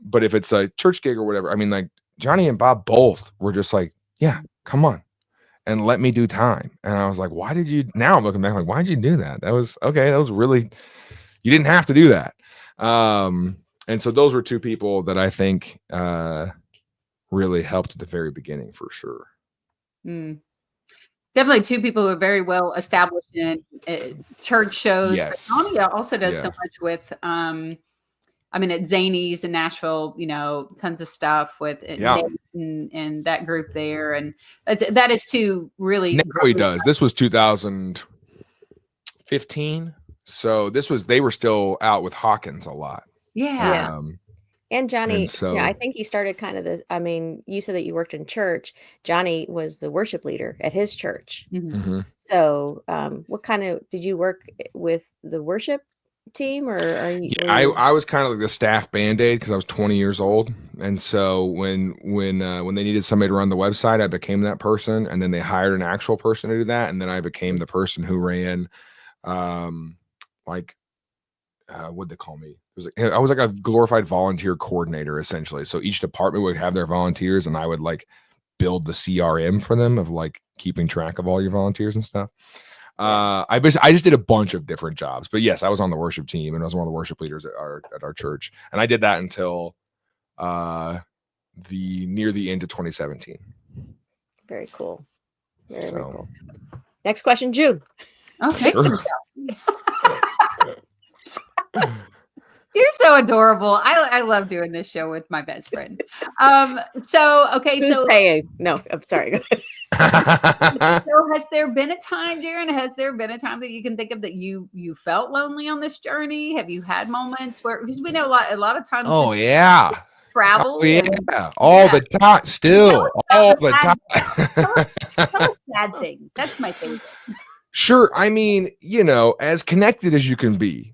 But if it's a church gig or whatever, I mean, like Johnny and Bob both were just like, yeah, come on and let me do time. And I was like, why did you? Now I'm looking back like, why did you do that? That was okay. That was really, you didn't have to do that. And so those were two people that I think really helped at the very beginning, for sure. Definitely two people who are very well established in church shows. Yes. But Anya also does so much with, at Zanies in Nashville, tons of stuff with Nate and that group there. And that is two really. Now he does. This was 2015. So they were still out with Hawkins a lot. Yeah. And Johnny, so, I think he started kind of you said that you worked in church. Johnny was the worship leader at his church. Mm-hmm. So what kind of, did you work with the worship team, or are you? I was kind of like the staff band-aid because I was 20 years old. And so when they needed somebody to run the website, I became that person. And then they hired an actual person to do that. And then I became the person who ran what'd they call me? I was like a glorified volunteer coordinator, essentially. So each department would have their volunteers, and I would like build the CRM for them of like keeping track of all your volunteers and stuff. I just did a bunch of different jobs, but yes, I was on the worship team and I was one of the worship leaders at our church, and I did that until near the end of 2017. Very cool. Very cool. Next question, June. Okay. Sure. You're so adorable. I love doing this show with my best friend. Who's paying? No, I'm sorry. So has there been a time, Jaron? Has there been a time that you can think of that you felt lonely on this journey? Have you had moments where, because we know a lot of times. Oh yeah. Travel. Oh, yeah. All the time. Still all the time. Tell us sad things. That's my favorite. Sure. I mean, as connected as you can be,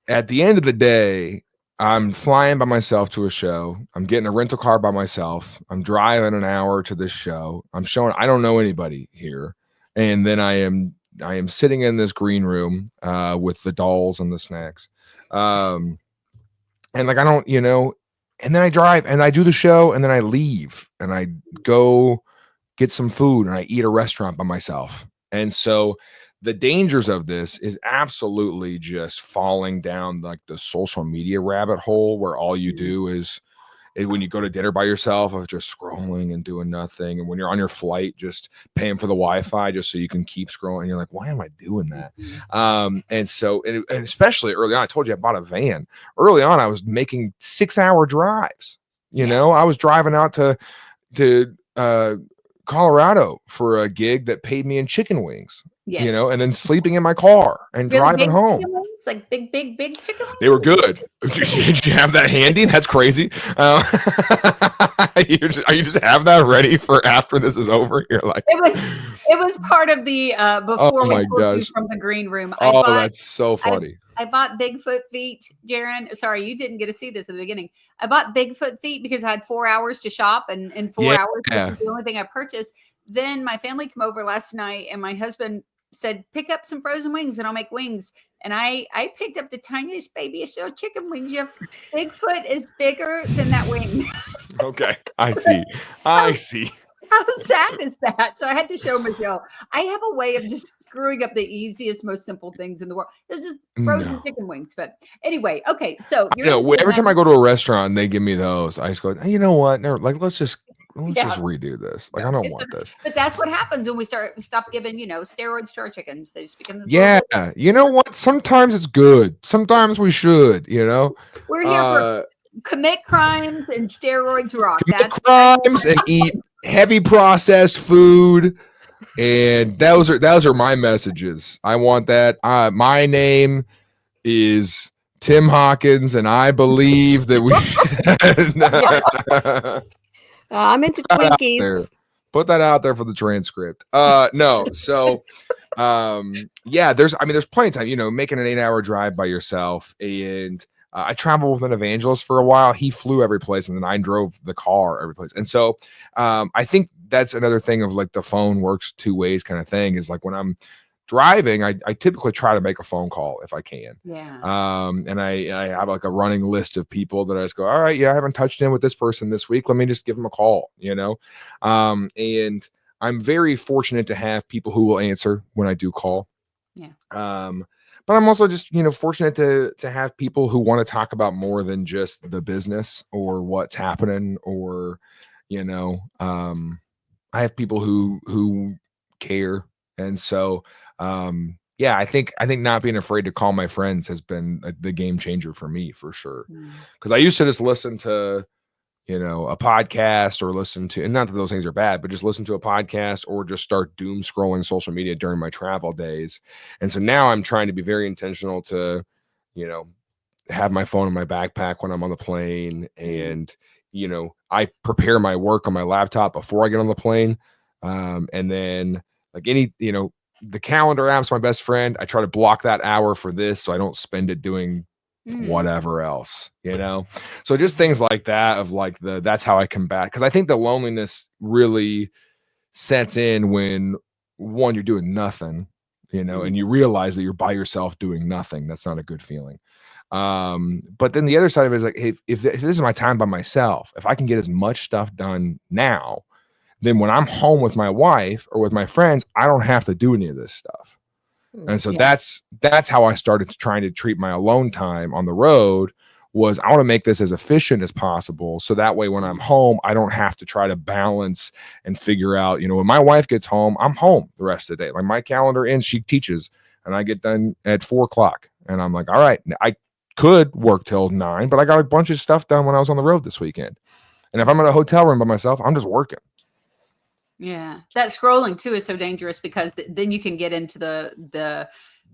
at the end of the day, I'm flying by myself to a show. I'm getting a rental car by myself. I'm driving an hour to this show. I'm showing I don't know anybody here. And then I am sitting in this green room with the dolls and the snacks. And like I don't, and then I drive and I do the show and then I leave and I go get some food and I eat at a restaurant by myself. And so the dangers of this is absolutely just falling down like the social media rabbit hole where all you do is when you go to dinner by yourself of just scrolling and doing nothing. And when you're on your flight, just paying for the Wi-Fi just so you can keep scrolling. You're like, why am I doing that? And so, and especially early on, I told you I bought a van. Early on, I was making 6-hour drives. I was driving out to Colorado for a gig that paid me in chicken wings. Yes. And then sleeping in my car and driving home. Like big chicken wings? They were good. Did you have that handy? That's crazy. You just have that ready for after this is over. You're like, it was part of the before we pulled you from the green room. That's so funny. I bought Bigfoot feet, Jaron. Sorry, you didn't get to see this at the beginning. I bought Bigfoot feet because I had 4 hours to shop, and in 4 hours, this is the only thing I purchased. Then my family came over last night, and my husband said, pick up some frozen wings and I'll make wings. And I picked up the tiniest, babyest little chicken wings. Bigfoot is bigger than that wing. Okay. I see. How sad is that? So I had to show Michele. I have a way of just screwing up the easiest, most simple things in the world. It's just frozen chicken wings. But anyway, okay. So every time I go to a restaurant and they give me those, I just go, hey, you know what? Let's just let's just redo this. Like, I don't want this. But that's what happens when we stop giving, steroids to our chickens. They just become this Yeah. You know what? Sometimes it's good. Sometimes we should, We're here for commit crimes and steroids rock. Commit crimes and eat heavy processed food. And those are my messages. I want that. My name is Tim Hawkins, and I believe that we I'm into Twinkies. Put that out there for the transcript. No. So there's plenty of time, making an 8-hour drive by yourself. And I traveled with an evangelist for a while. He flew every place, and then I drove the car every place. And so I think that's another thing of like the phone works two ways kind of thing, is like when I'm driving, I typically try to make a phone call if I can. Yeah. And I have like a running list of people that I just go, all right, I haven't touched in with this person this week. Let me just give them a call, and I'm very fortunate to have people who will answer when I do call. Yeah. But I'm also just, fortunate to have people who want to talk about more than just the business or what's happening, or, I have people who care. And so, I think not being afraid to call my friends has been the game changer for me, for sure. Because I used to just listen to, a podcast, or listen to, and not that those things are bad, but just listen to a podcast or just start doom scrolling social media during my travel days. And so now I'm trying to be very intentional to, have my phone in my backpack when I'm on the plane. And, I prepare my work on my laptop before I get on the plane. And then like the calendar app's my best friend. I try to block that hour for this, so I don't spend it doing whatever else, so just things like that, of like that's how I combat, because I think the loneliness really sets in when you're doing nothing, and you realize that you're by yourself doing nothing. That's not a good feeling. But then the other side of it is like, if this is my time by myself, if I can get as much stuff done now, then when I'm home with my wife or with my friends, I don't have to do any of this stuff. And so that's how I started trying to treat my alone time on the road, was I want to make this as efficient as possible. So that way, when I'm home, I don't have to try to balance and figure out, when my wife gets home, I'm home the rest of the day. Like my calendar ends, she teaches, and I get done at 4:00, and I'm like, all right, I could work till 9, but I got a bunch of stuff done when I was on the road this weekend. And if I'm in a hotel room by myself, I'm just working. Yeah, that scrolling too is so dangerous, because then you can get into the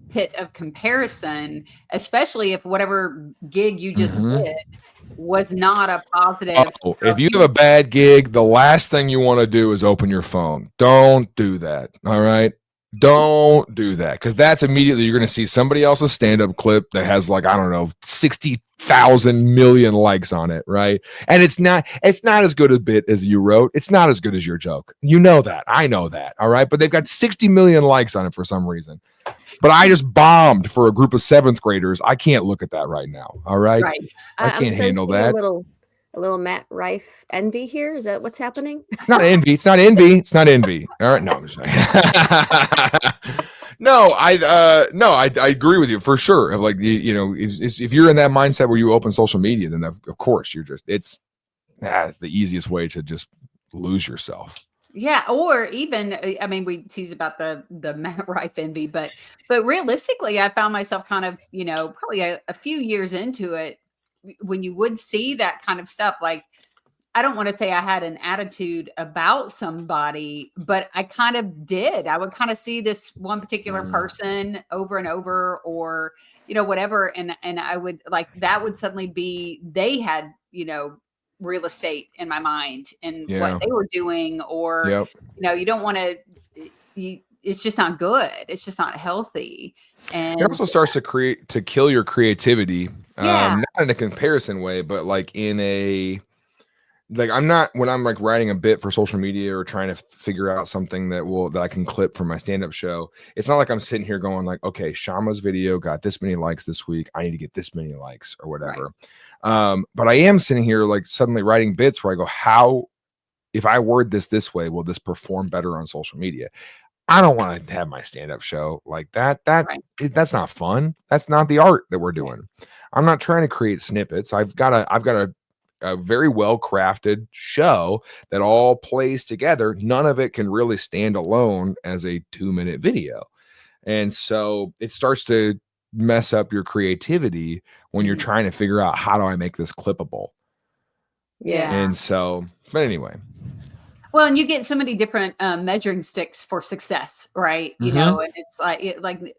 pit of comparison, especially if whatever gig you just did was not a positive. If you have a bad gig, the last thing you want to do is open your phone. Don't do that. All right. Don't do that, because that's immediately you're going to see somebody else's stand-up clip that has 60,000 million likes on it, right? And it's not as good a bit as you wrote. It's not as good as your joke. You know that. I know that. All right, but they've got 60 million likes on it for some reason. But I just bombed for a group of 7th graders. I can't look at that right now. All right, I can't handle that. A little Matt Rife envy here. Is that what's happening? It's not envy. It's not envy. It's not envy. All right. No, I'm just no, I agree with you for sure. Like, if you're in that mindset where you open social media, then of course it's the easiest way to just lose yourself. Yeah, or even, we tease about the Matt Rife envy, but realistically, I found myself kind of, probably a few years into it, when you would see that kind of stuff, like, I don't want to say I had an attitude about somebody, but I kind of did. I would kind of see this one particular person over and over, or, whatever. And I would that would suddenly be, they had, real estate in my mind and what they were doing, or, you don't want to, it's just not good. It's just not healthy. And it also starts to kill your creativity. Not in a comparison way, but in a, when I'm writing a bit for social media or trying to figure out something that I can clip from my stand-up show. It's not like I'm sitting here going okay, Shama's video got this many likes this week, I need to get this many likes or whatever. Right. But I am sitting here suddenly writing bits where I go, how, if I word this way, will this perform better on social media? I don't want to have my stand-up show like that. That's not fun. That's not the art that we're doing. I'm not trying to create snippets. I've got to a very well crafted show that all plays together. None of it can really stand alone as a 2-minute video. And so it starts to mess up your creativity when you're trying to figure out, how do I make this clippable? Yeah. And so, but anyway. Well, and you get so many different measuring sticks for success, right? You know, and it's like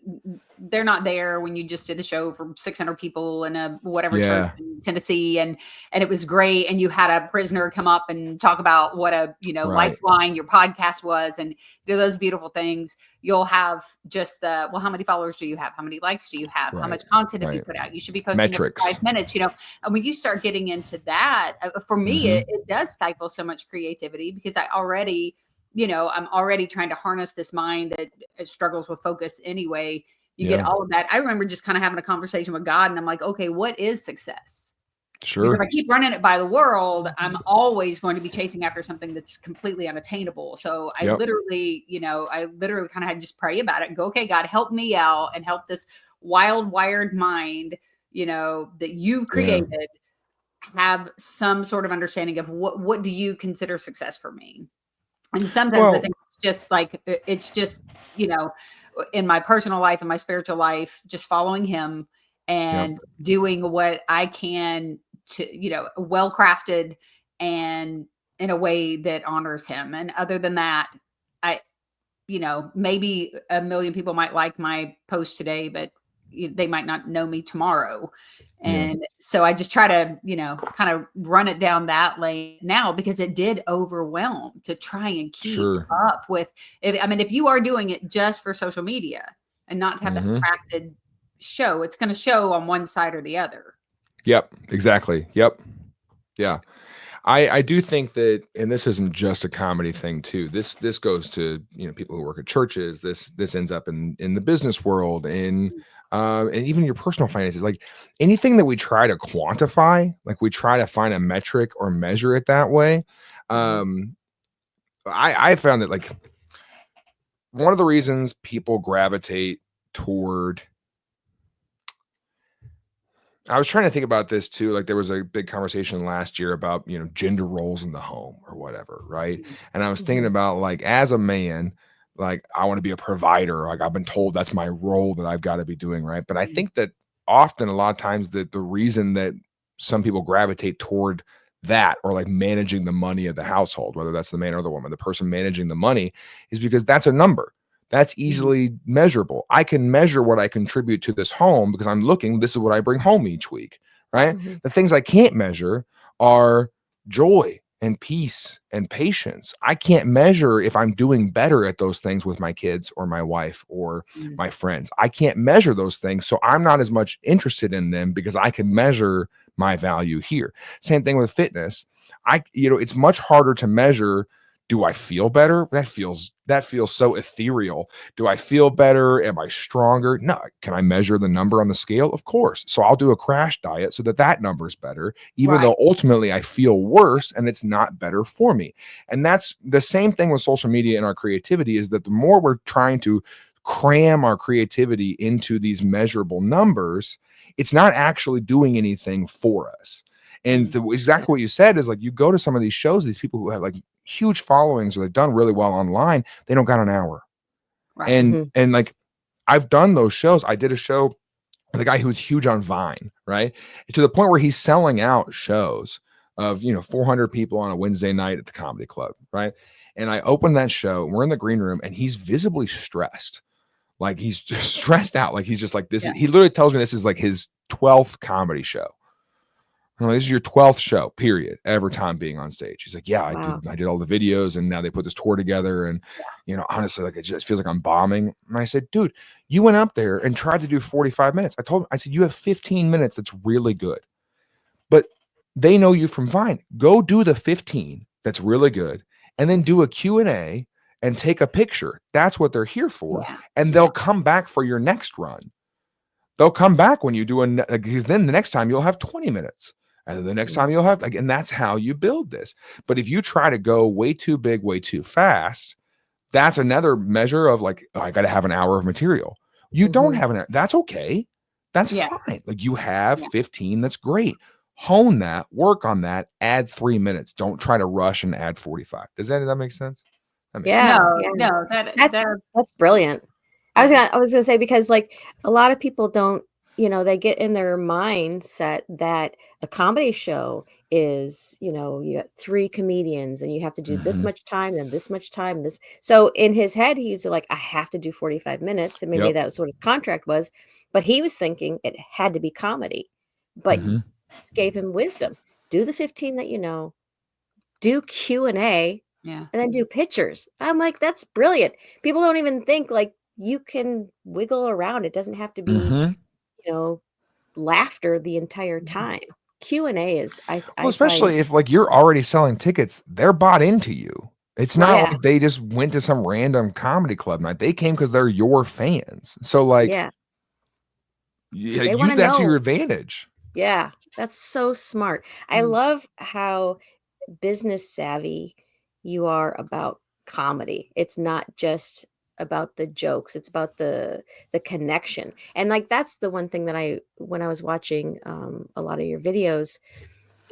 they're not there when you just did a show for 600 people in a whatever church in Tennessee, and it was great, and you had a prisoner come up and talk about what a lifeline your podcast was, and do those beautiful things. You'll have just how many followers do you have? How many likes do you have? How much content have you put out? You should be posting Metrics. every 5 minutes, you know. And when you start getting into that, for me, it does stifle so much creativity, because I'm already trying to harness this mind that struggles with focus anyway. You get all of that. I remember just kind of having a conversation with God, and I'm like, okay, what is success? Sure. Because if I keep running it by the world, I'm always going to be chasing after something that's completely unattainable. So I literally kind of had to just pray about it and go, okay, God, help me out and help this wild, wired mind, that you've created, have some sort of understanding of what do you consider success for me? And sometimes I think it's just in my personal life and my spiritual life, just following him and doing what I can to, well crafted and in a way that honors him. And other than that, maybe 1 million people might like my post today, but they might not know me tomorrow. And so I just try to, kind of run it down that lane now, because it did overwhelm to try and keep up with. If you are doing it just for social media and not to have that crafted show, it's going to show on one side or the other. Yep, exactly. Yep. Yeah. I do think that, and this isn't just a comedy thing too. This goes to, people who work at churches. This ends up in the business world, and even your personal finances. Like anything that we try to quantify, like we try to find a metric or measure it that way. I found that, like, one of the reasons people gravitate toward, I was trying to think about this too. Like there was a big conversation last year about, gender roles in the home or whatever. Right. And I was thinking about, like, as a man, like I want to be a provider. Like I've been told that's my role that I've got to be doing. Right. But I think that often, a lot of times, that the reason that some people gravitate toward that, or like managing the money of the household, whether that's the man or the woman, the person managing the money, is because that's a number. That's easily measurable. I can measure what I contribute to this home because I'm looking, this is what I bring home each week, right? The things I can't measure are joy and peace and patience. I can't measure if I'm doing better at those things with my kids or my wife or my friends. I can't measure those things. So I'm not as much interested in them because I can measure my value here. Same thing with fitness. It's much harder to measure. Do I feel better? That feels so ethereal. Do I feel better? Am I stronger? No. Can I measure the number on the scale? Of course. So I'll do a crash diet so that number is better, even though ultimately I feel worse and it's not better for me. And that's the same thing with social media and our creativity, is that the more we're trying to cram our creativity into these measurable numbers, it's not actually doing anything for us. And exactly what you said is, like, you go to some of these shows, these people who have like huge followings, or they've done really well online, they don't got an hour. And like, I've done those shows. I did a show with a guy who was huge on Vine, right? To the point where he's selling out shows of, 400 people on a Wednesday night at the comedy club, right? And I opened that show, and we're in the green room, and he's visibly stressed. Like he's just stressed out. Like he's just like this. He literally tells me this is like his 12th comedy show. This is your 12th show, period, every time being on stage. He's like, yeah, I did all the videos, and now they put this tour together. And, honestly, like, it just feels like I'm bombing. And I said, dude, you went up there and tried to do 45 minutes. I said, you have 15 minutes. That's really good. But they know you from Vine. Go do the 15. That's really good. And then do a Q&A and take a picture. That's what they're here for. Yeah. And they'll come back for your next run. They'll come back when you do because then the next time you'll have 20 minutes. And then the next time you'll have, and that's how you build this. But if you try to go way too big, way too fast, that's another measure of like, I got to have an hour of material. You don't have an hour. That's okay. That's fine. Like you have 15. That's great. hone that, work on that, add 3 minutes. Don't try to rush and add 45. Does that make sense? That makes sense. No, That's brilliant. I was gonna say, because like a lot of people don't, they get in their mindset that a comedy show is, you got 3 comedians and you have to do this Mhm. much time and this much time. So in his head, he's like, I have to do 45 minutes. And maybe Yep. that was what his contract was, but he was thinking it had to be comedy. But you Mhm. gave him wisdom. Do the 15 that do Q&A, yeah. and then do pictures. I'm like, that's brilliant. People don't even think like you can wiggle around. It doesn't have to be, Mhm. laughter the entire time. Q&A is, Well, I find, especially if like you're already selling tickets, they're bought into you. It's not yeah, like they just went to some random comedy club night. They came because they're your fans. So like, yeah. yeah, They use want to that to your know. advantage. Yeah, that's so smart. I Mm. love how business savvy you are about comedy. It's not just about the jokes, it's about the connection. And like that's the one thing that when I was watching a lot of your videos,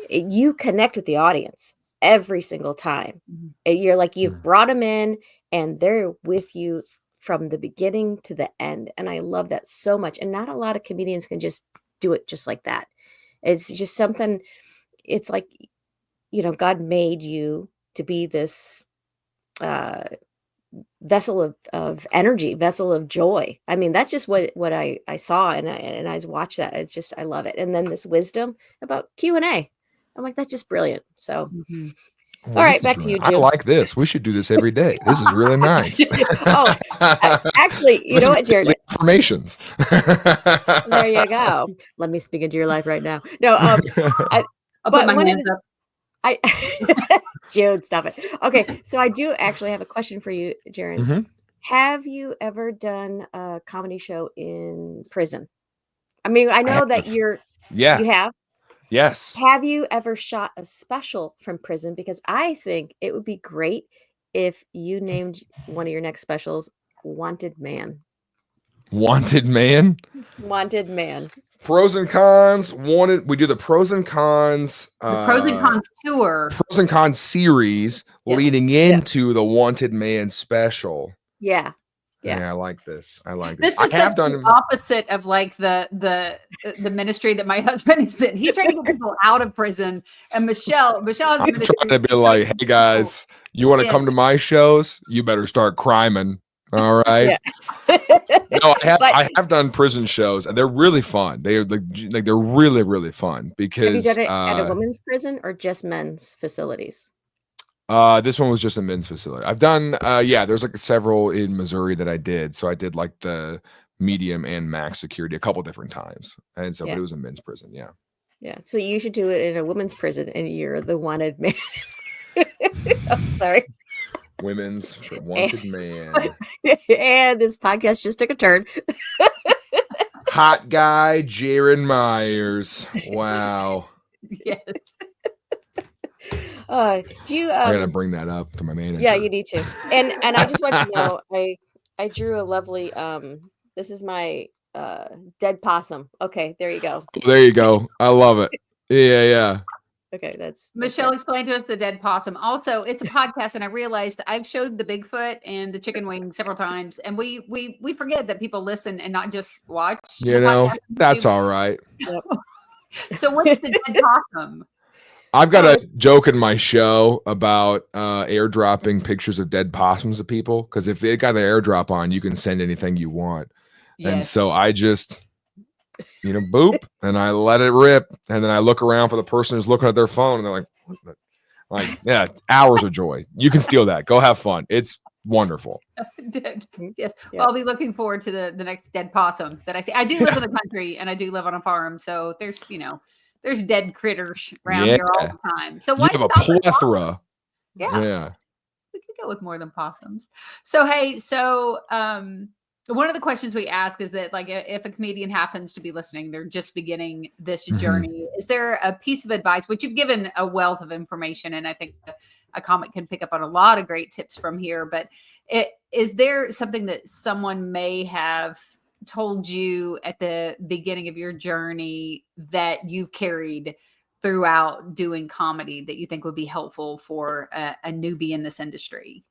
you connect with the audience every single time. Mhm. You're like, you've Mm. brought them in and they're with you from the beginning to the end. And I love that so much. And not a lot of comedians can just do it just like that. It's just something, it's like, God made you to be this uh, vessel of energy, vessel of joy. I mean, that's just what I saw, and I watched that. It's just, I love it. And then this wisdom about Q&A. I'm like, that's just brilliant. So, Mhm. all Well, this right, is back to really, you, I June. like this. We should do this every day. This is really nice. Oh, actually, you This know is what, Jared? affirmations. There you go. Let me speak into your life right now. No, I, I'll put but my one of hands the, up. I, June, stop it. Okay, so I do actually have a question for you, Jaron. Mhm. Have you ever done a comedy show in prison? I mean, I I know that have. you Yeah. have. Yes. Have you ever shot a special from prison? Because I think it would be great if you named one of your next specials Wanted Man. Wanted man. Wanted Man. Pros and cons. We do the pros and cons. The pros and cons tour. Pros and cons series Yes. leading Yeah. into the Wanted Man special. Yeah. Yeah. Yeah, I like this. I like this. This I is have such the done. opposite of like the ministry that my husband is in. He's trying to get people out of prison, and Michelle's I'm ministry. trying to be is like, trying to hey get guys, you want to in. come to my shows? You better start criming. All right. Yeah. No, But I have done prison shows and they're really fun. They're like they're really, really fun have you because done it at a women's prison or just men's facilities? this one was just a men's facility. I've done yeah, there's like several in Missouri that I did. So I did like the medium and max security a couple different times. And so but Yeah. it was a men's prison, yeah. Yeah. So you should do it in a women's prison and you're the wanted man. I'm sorry. Women's wanted man. And this podcast just took a turn. Hot guy Jaron Myers. Wow. Yes. Do you I gotta bring that up to my manager. yeah, you need to. And I just want you to know I drew a lovely this is my dead possum. Okay, there you go. There you go. I love it. Yeah, yeah. Okay, that's Michelle right. explained to us the dead possum. Also, it's a podcast, and I realized I've showed the Bigfoot and the chicken wing several times, and we forget that people listen and not just watch. You the know, podcast on that's YouTube. all right. Yep. So, what's the dead possum? I've got a joke in my show about airdropping pictures of dead possums to people because if it got the airdrop on, you can send anything you want. And Yes. so I just, boop, and I let it rip, and then I look around for the person who's looking at their phone, and they're like, yeah, hours of joy. You can steal that. Go have fun. It's wonderful. Yes. Yeah. Well, I'll be looking forward to the next dead possum that I see. I do live in the country and I do live on a farm, so there's dead critters around here all Yeah. the time. So You why have a stop at possum? plethora. Yeah. Yeah. We could go with more than possums. So hey, one of the questions we ask is that like if a comedian happens to be listening, they're just beginning this Mhm. journey. Is there a piece of advice, which you've given a wealth of information, and I think a comic can pick up on a lot of great tips from here, but is there something that someone may have told you at the beginning of your journey that you've carried throughout doing comedy that you think would be helpful for a newbie in this industry?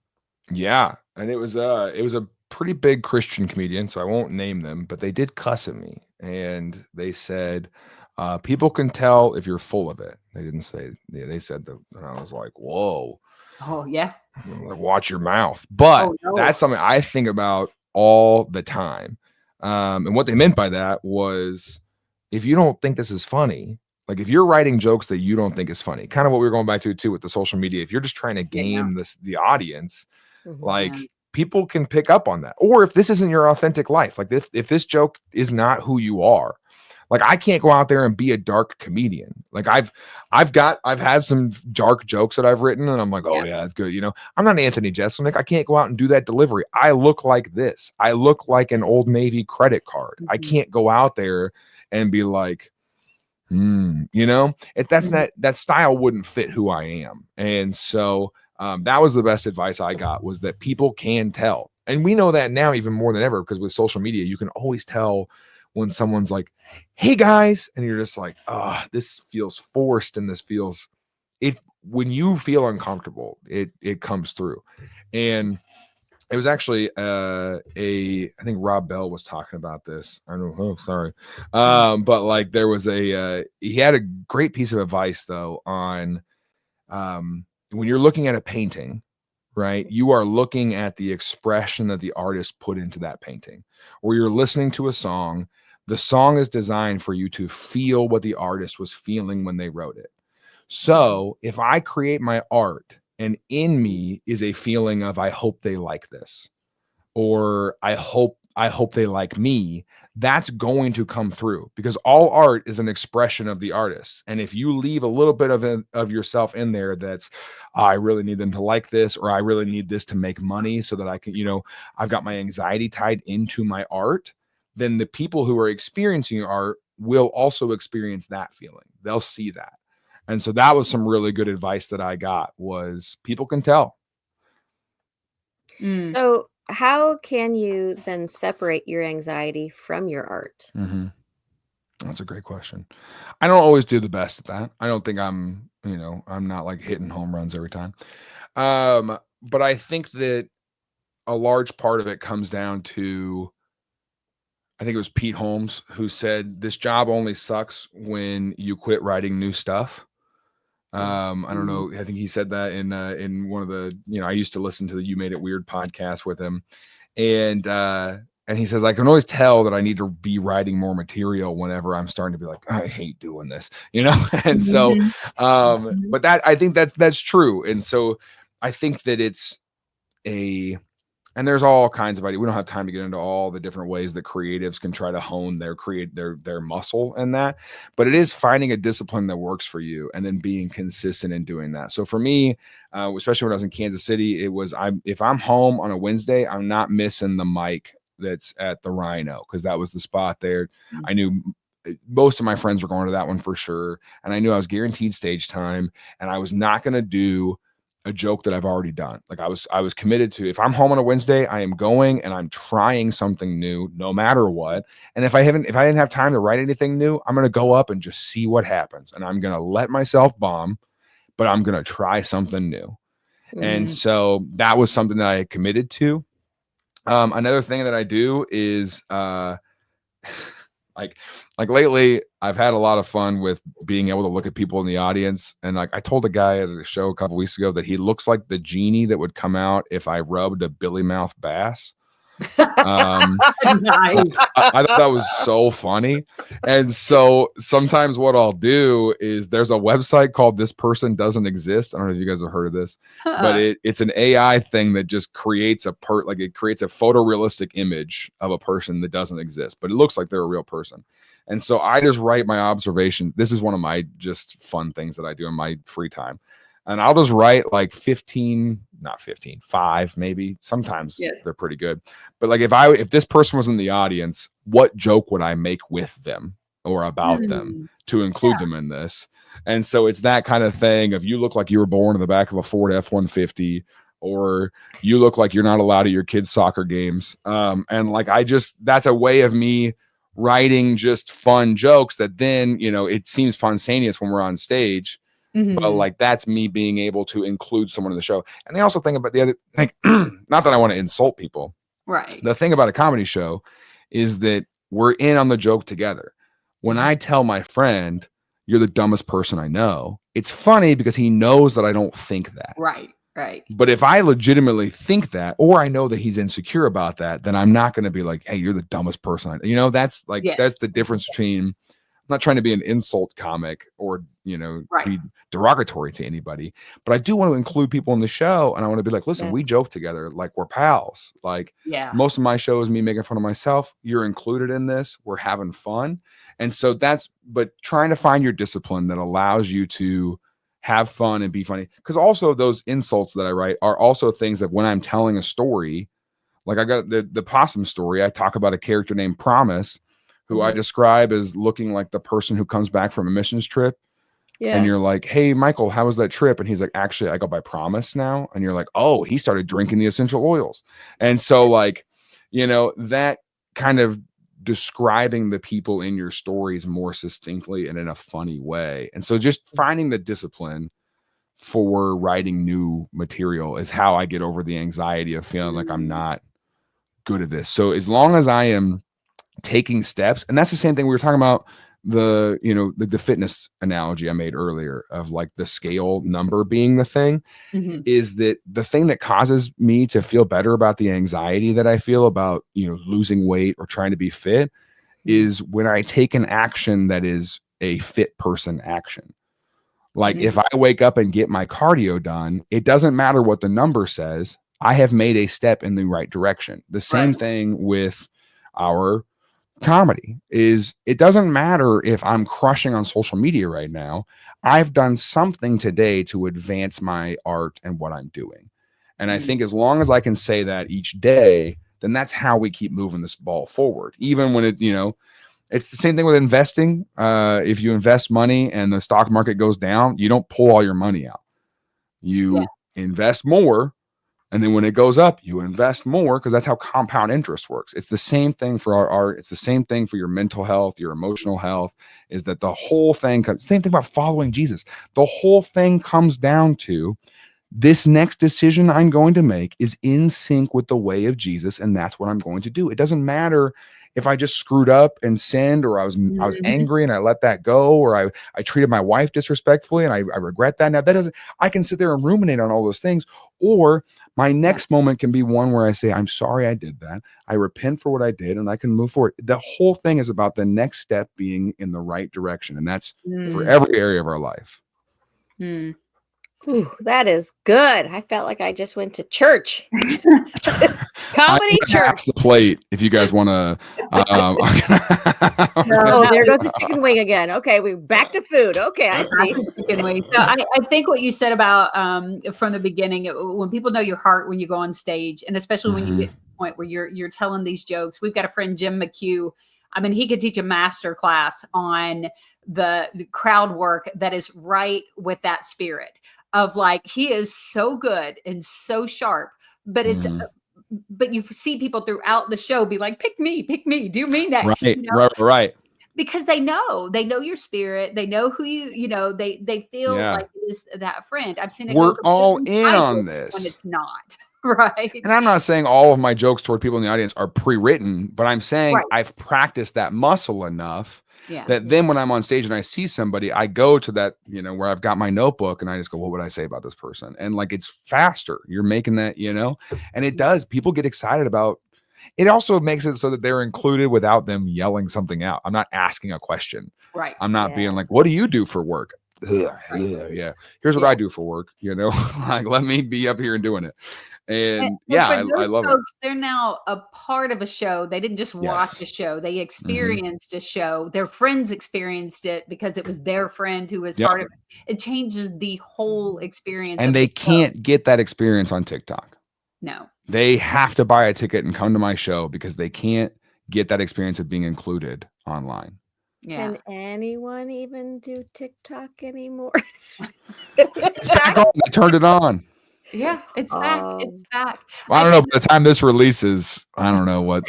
Yeah, and it was a pretty big Christian comedian, so I won't name them, but they did cuss at me, and they said, people can tell if you're full of it. They didn't say, yeah, they said that, and I was like, whoa, Oh, yeah. like, watch your mouth. But Oh, no. that's something I think about all the time. And what they meant by that was, if you don't think this is funny, like if you're writing jokes that you don't think is funny, kind of what we were going back to too with the social media, if you're just trying to game the audience, like Yeah. people can pick up on that. Or if this isn't your authentic life, like if this joke is not who you are, like I can't go out there and be a dark comedian. Like I've had some dark jokes that I've written and I'm like, oh yeah, that's good. You know, I'm not Anthony Jeselnik. I can't go out and do that delivery. I look like this. I look like an Old Navy credit card. I can't go out there and be like, you know, if that's not, that style wouldn't fit who I am. And so that was the best advice I got, was that people can tell. And we know that now even more than ever, because with social media, you can always tell when someone's like, hey guys, and you're just like, oh, this feels forced. And this feels when you feel uncomfortable, it comes through. And it was actually I think Rob Bell was talking about this. I don't know. Oh, sorry. But like there was he had a great piece of advice though on when you're looking at a painting, right? You are looking at the expression that the artist put into that painting. Or you're listening to a song. The song is designed for you to feel what the artist was feeling when they wrote it. So if I create my art and in me is a feeling of, I hope they like this, or I hope they like me, that's going to come through, because all art is an expression of the artist. And if you leave a little bit of yourself in there, that's, I really need them to like this, or I really need this to make money so that I can, you know, I've got my anxiety tied into my art, then the people who are experiencing art will also experience that feeling. They'll see that. And so that was some really good advice that I got, was people can tell. So how can you then separate your anxiety from your art? That's a great question. I don't always do the best at that. I don't think I'm not like hitting home runs every time. But I think that a large part of it comes down to, I think it was Pete Holmes who said, this job only sucks when you quit writing new stuff. I don't know. I think he said that in one of the, I used to listen to the You Made It Weird podcast with him. And he says, I can always tell that I need to be writing more material whenever I'm starting to be like, I hate doing this, And so, but I think that's true. And so I think that it's and there's all kinds of ideas. We don't have time to get into all the different ways that creatives can try to hone their muscle in that, but it is finding a discipline that works for you and then being consistent in doing that. So for me, especially when I was in Kansas City, it was, if I'm home on a Wednesday, I'm not missing the mic that's at the Rhino, because that was the spot there. I knew most of my friends were going to that one for sure. And I knew I was guaranteed stage time, and I was not going to do a joke that I've already done. Like I was committed to, if I'm home on a Wednesday, I am going and I'm trying something new no matter what. And if I didn't have time to write anything new, I'm going to go up and just see what happens. And I'm going to let myself bomb, but I'm going to try something new. And so that was something that I had committed to. Another thing that I do is, like lately I've had a lot of fun with being able to look at people in the audience. And like I told a guy at a show a couple weeks ago that he looks like the genie that would come out if I rubbed a billy mouth bass. Nice. I thought that was so funny. And so sometimes what I'll do is, there's a website called This Person Doesn't Exist. I don't know if you guys have heard of this, but it's an AI thing that just creates it creates a photorealistic image of a person that doesn't exist, but it looks like they're a real person. And so I just write my observation. This is one of my just fun things that I do in my free time. And I'll just write like 5 maybe. Sometimes they're pretty good. But like if this person was in the audience, what joke would I make with them or about them to include them in this? And so it's that kind of thing of, you look like you were born in the back of a Ford F-150, or you look like you're not allowed at your kids' soccer games. And like that's a way of me writing just fun jokes that then, it seems spontaneous when we're on stage. But like, that's me being able to include someone in the show. And they also think about the other thing, not that I want to insult people. Right. The thing about a comedy show is that we're in on the joke together. When I tell my friend, you're the dumbest person I know, it's funny because he knows that I don't think that. Right. Right. But if I legitimately think that, or I know that he's insecure about that, then I'm not going to be like, hey, you're the dumbest person I know. That's like, that's the difference between, I'm not trying to be an insult comic or, be derogatory to anybody, but I do want to include people in the show. And I want to be like, listen, we joke together. Like, we're pals. Like, most of my show is me making fun of myself. You're included in this. We're having fun. And so but trying to find your discipline that allows you to have fun and be funny. Because also those insults that I write are also things that when I'm telling a story, like I got the possum story, I talk about a character named Promise, who I describe as looking like the person who comes back from a missions trip. Yeah. And you're like, hey, Michael, how was that trip? And he's like, actually, I go by Promise now. And you're like, oh, he started drinking the essential oils. And so like, that kind of describing the people in your stories more succinctly and in a funny way. And so just finding the discipline for writing new material is how I get over the anxiety of feeling like I'm not good at this. So as long as I am taking steps, and that's the same thing we were talking about, the fitness analogy I made earlier of like the scale number being the thing, is that the thing that causes me to feel better about the anxiety that I feel about, losing weight or trying to be fit is when I take an action that is a fit person action. Like if I wake up and get my cardio done, it doesn't matter what the number says. I have made a step in the right direction. The same thing with our comedy is it doesn't matter if I'm crushing on social media right now. I've done something today to advance my art and what I'm doing. And I think as long as I can say that each day, then that's how we keep moving this ball forward. Even when it's the same thing with investing. If you invest money and the stock market goes down, you don't pull all your money out. You invest more. And then when it goes up, you invest more because that's how compound interest works. It's the same thing for our art. It's the same thing for your mental health, your emotional health, is that the whole thing, same thing about following Jesus. The whole thing comes down to this next decision I'm going to make is in sync with the way of Jesus. And that's what I'm going to do. It doesn't matter if I just screwed up and sinned, or I was angry and I let that go, or I treated my wife disrespectfully and I regret that. Now I can sit there and ruminate on all those things, or my next moment can be one where I say, I'm sorry I did that. I repent for what I did and I can move forward. The whole thing is about the next step being in the right direction. And that's for every area of our life. Ooh, that is good. I felt like I just went to church. Comedy church. The plate, if you guys want to. Oh, there goes the chicken wing again. Okay, we're back to food. Okay, I see. Chicken wing. So I think what you said about from the beginning, when people know your heart when you go on stage, and especially when you get to the point where you're telling these jokes. We've got a friend, Jim McHugh. I mean, he could teach a master class on the crowd work that is right with that spirit of like, he is so good and so sharp, but but you see people throughout the show be like, pick me, do me next. Right. Because they know your spirit. They know who they feel like it is that friend. I've seen it. We're all in on this when it's not. Right. And I'm not saying all of my jokes toward people in the audience are pre-written, but I'm saying I've practiced that muscle enough that then when I'm on stage and I see somebody, I go to that, where I've got my notebook and I just go, what would I say about this person? And like, it's faster. You're making that, and it does. People get excited about it. Also makes it so that they're included without them yelling something out. I'm not asking a question. Right. I'm not being like, what do you do for work? Yeah. Here's what I do for work. Like, let me be up here and doing it. And I love folks, it. They're now a part of a show. They didn't just watch a show. They experienced a show. Their friends experienced it because it was their friend who was part of it. It changes the whole experience. And they can't get that experience on TikTok. No. They have to buy a ticket and come to my show because they can't get that experience of being included online. Yeah. Can anyone even do TikTok anymore? It's back on. They turned it on. Yeah, it's back. It's Um, back. I don't know. By the time this releases, I don't know what,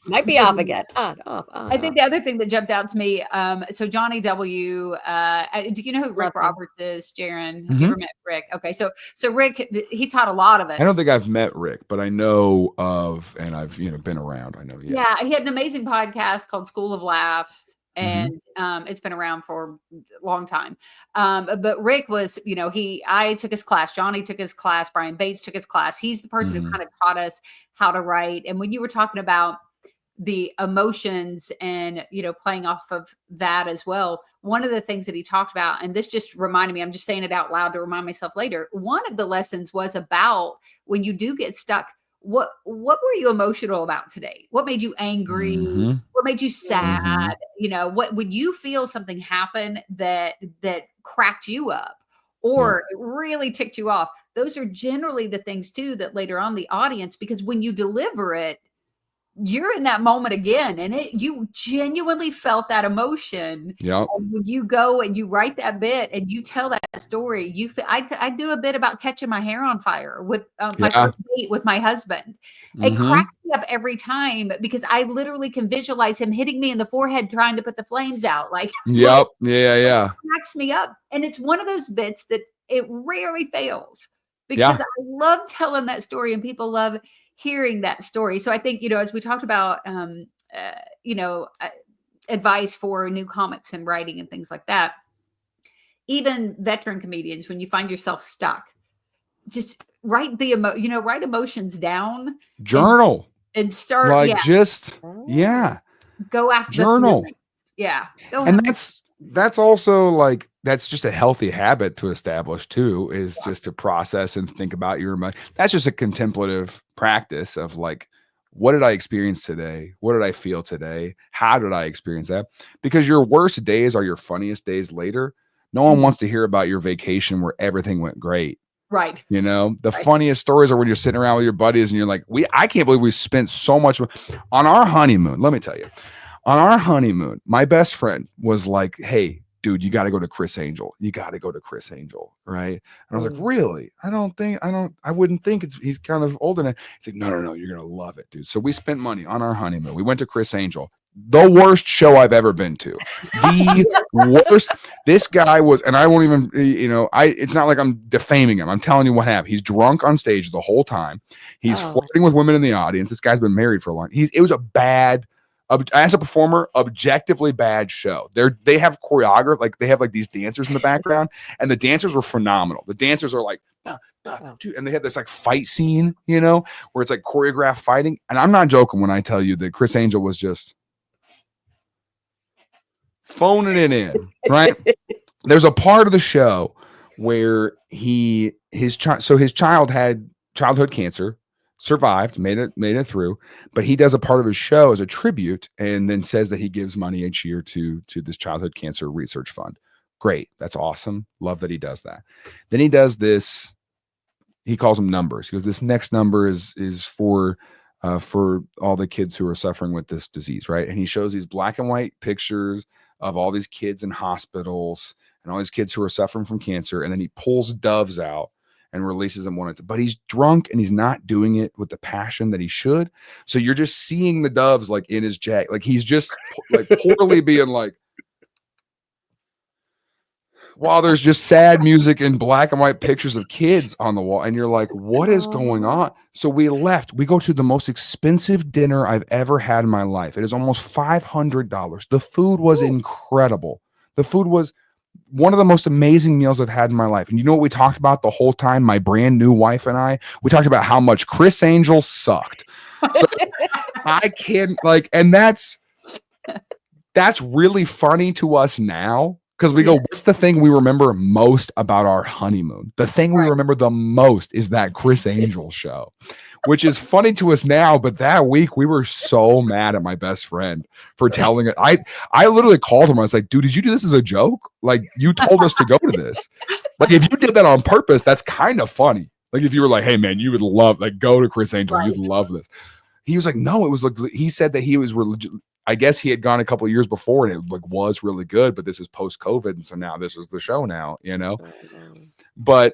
might be off again. On, off, on, I think off. the other thing that jumped out to me, so Johnny W. Do you know who Rick Love him. Roberts is, Jaron? Have Mhm. you ever met Rick? Okay, so Rick, he taught a lot of us. I don't think I've met Rick, but I know of, and I've, been around. I know. Yeah, he had an amazing podcast called School of Laughs, Mhm. and it's been around for a long time. But Rick was, I took his class, Johnny took his class, Brian Bates took his class. He's the person who Mhm. kind of taught us how to write. And when you were talking about the emotions and playing off of that as well, one of the things that he talked about, and this just reminded me, I'm just saying it out loud to remind myself later, one of the lessons was about when you do get stuck, what were you emotional about today? What made you angry? Mhm. What made you sad? Mhm. What would you feel something happen that cracked you up or it really ticked you off? Those are generally the things too that later on the audience, because when you deliver it, you're in that moment again, and you genuinely felt that emotion. Yep. And when you go and you write that bit and you tell that story, I do a bit about catching my hair on fire with my Yeah. first date with my husband. It Mhm. cracks me up every time because I literally can visualize him hitting me in the forehead trying to put the flames out. Like, Yep. Yeah. cracks me up. And it's one of those bits that it rarely fails Yeah. because I love telling that story and people love hearing that story. So I think, as we talked about, advice for new comics and writing and things like that, even veteran comedians, when you find yourself stuck, just write write emotions down Journal. and start, Like just Oh. go after the journal. feeling. Yeah. Go And after that's also like that's just a healthy habit to establish too, is just to process and think about your emotion. That's just a contemplative practice of like, what did I experience today? What did I feel today? How did I experience that? Because your worst days are your funniest days later. No one wants to hear about your vacation where everything went great. Right. The funniest stories are when you're sitting around with your buddies and you're like, I can't believe we spent so much on our honeymoon. Let me tell you, on our honeymoon, my best friend was like, hey, dude, you got to go to Chris Angel. You got to go to Chris Angel. Right. And I was like, really? I wouldn't think he's kind of old enough. He's like, no, you're going to love it, dude. So we spent money on our honeymoon. We went to Chris Angel. The worst show I've ever been to. The worst. This guy was, and I won't even, it's not like I'm defaming him. I'm telling you what happened. He's drunk on stage the whole time. He's flirting with women in the audience. This guy's been married for a long. It was a bad, as a performer, objectively bad show. They have choreographed, like they have like these dancers in the background, and the dancers were phenomenal. The dancers are like, and they had this like fight scene, where it's like choreographed fighting. And I'm not joking when I tell you that Chris Angel was just phoning it in, right? There's a part of the show where his child had childhood cancer, survived, made it through, but he does a part of his show as a tribute and then says that he gives money each year to this childhood cancer research fund. Great. That's awesome. Love that he does that. Then he does this, he calls them numbers. He goes, this next number is for all the kids who are suffering with this disease, right? And he shows these black and white pictures of all these kids in hospitals and all these kids who are suffering from cancer. And then he pulls doves out and releases them one at a time. But he's drunk and he's not doing it with the passion that he should. So you're just seeing the doves like in his jacket. Like he's just like poorly being like, while there's just sad music and black and white pictures of kids on the wall. And you're like, what is going on? So we left. We go to the most expensive dinner I've ever had in my life. It is almost $500. The food was incredible. The food was one of the most amazing meals I've had in my life. And you know what we talked about the whole time? My brand new wife and I, we talked about how much Chris Angel sucked. So I can't and that's really funny to us now. Because we go, what's the thing we remember most about our honeymoon? The thing we remember the most is that Chris Angel show, which is funny to us now. But that week we were so mad at my best friend for telling it. I literally called him. I was like, dude, did you do this as a joke? Like you told us to go to this. Like if you did that on purpose, that's kind of funny. Like if you were like, hey man, you would love go to Chris Angel. You'd love this. He was like, no, it was like, he said that he was religious. I guess he had gone a couple of years before and it was really good, but this is post-COVID. And so now this is the show now, But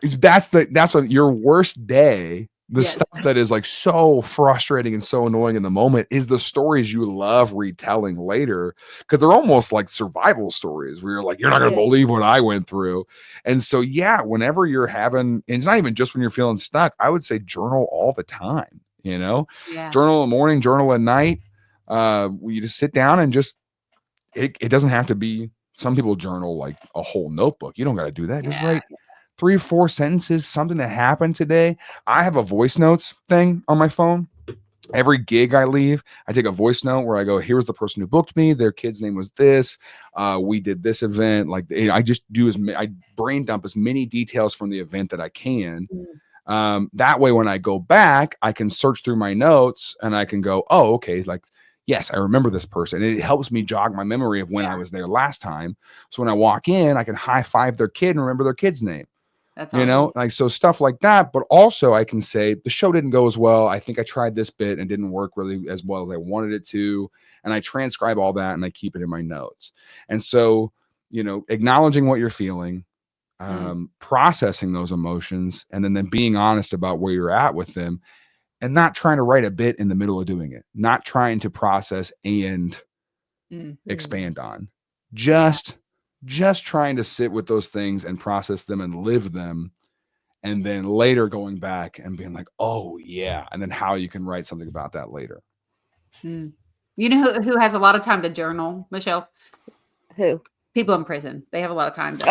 that's what your worst day, the Yes. stuff that is like so frustrating and so annoying in the moment, is the stories you love retelling later, because they're almost like survival stories where you're like, you're not gonna believe what I went through. And so whenever you're having, and it's not even just when you're feeling stuck, I would say journal all the time. Yeah. Journal in the morning, journal at night. You just sit down and just, it doesn't have to be, some people journal like a whole notebook. You don't got to do that. Just write 3 or 4 sentences, something that happened today. I have a voice notes thing on my phone. Every gig I leave, I take a voice note where I go, here's the person who booked me. Their kid's name was this. We did this event. Like, I just do I brain dump as many details from the event that I can. That way, when I go back, I can search through my notes and I can go, oh, okay. Like, yes, I remember this person. And it helps me jog my memory of when I was there last time. So when I walk in, I can high five their kid and remember their kid's name. That's awesome. Like, so stuff like that. But also I can say the show didn't go as well. I think I tried this bit and didn't work really as well as I wanted it to. And I transcribe all that and I keep it in my notes. And so, acknowledging what you're feeling, processing those emotions, and then being honest about where you're at with them, and not trying to write a bit in the middle of doing it, not trying to process and expand on, just trying to sit with those things and process them and live them. And then later going back and being like, oh yeah. And then how you can write something about that later. You know who has a lot of time to journal, Michele? Who? People in prison. They have a lot of time to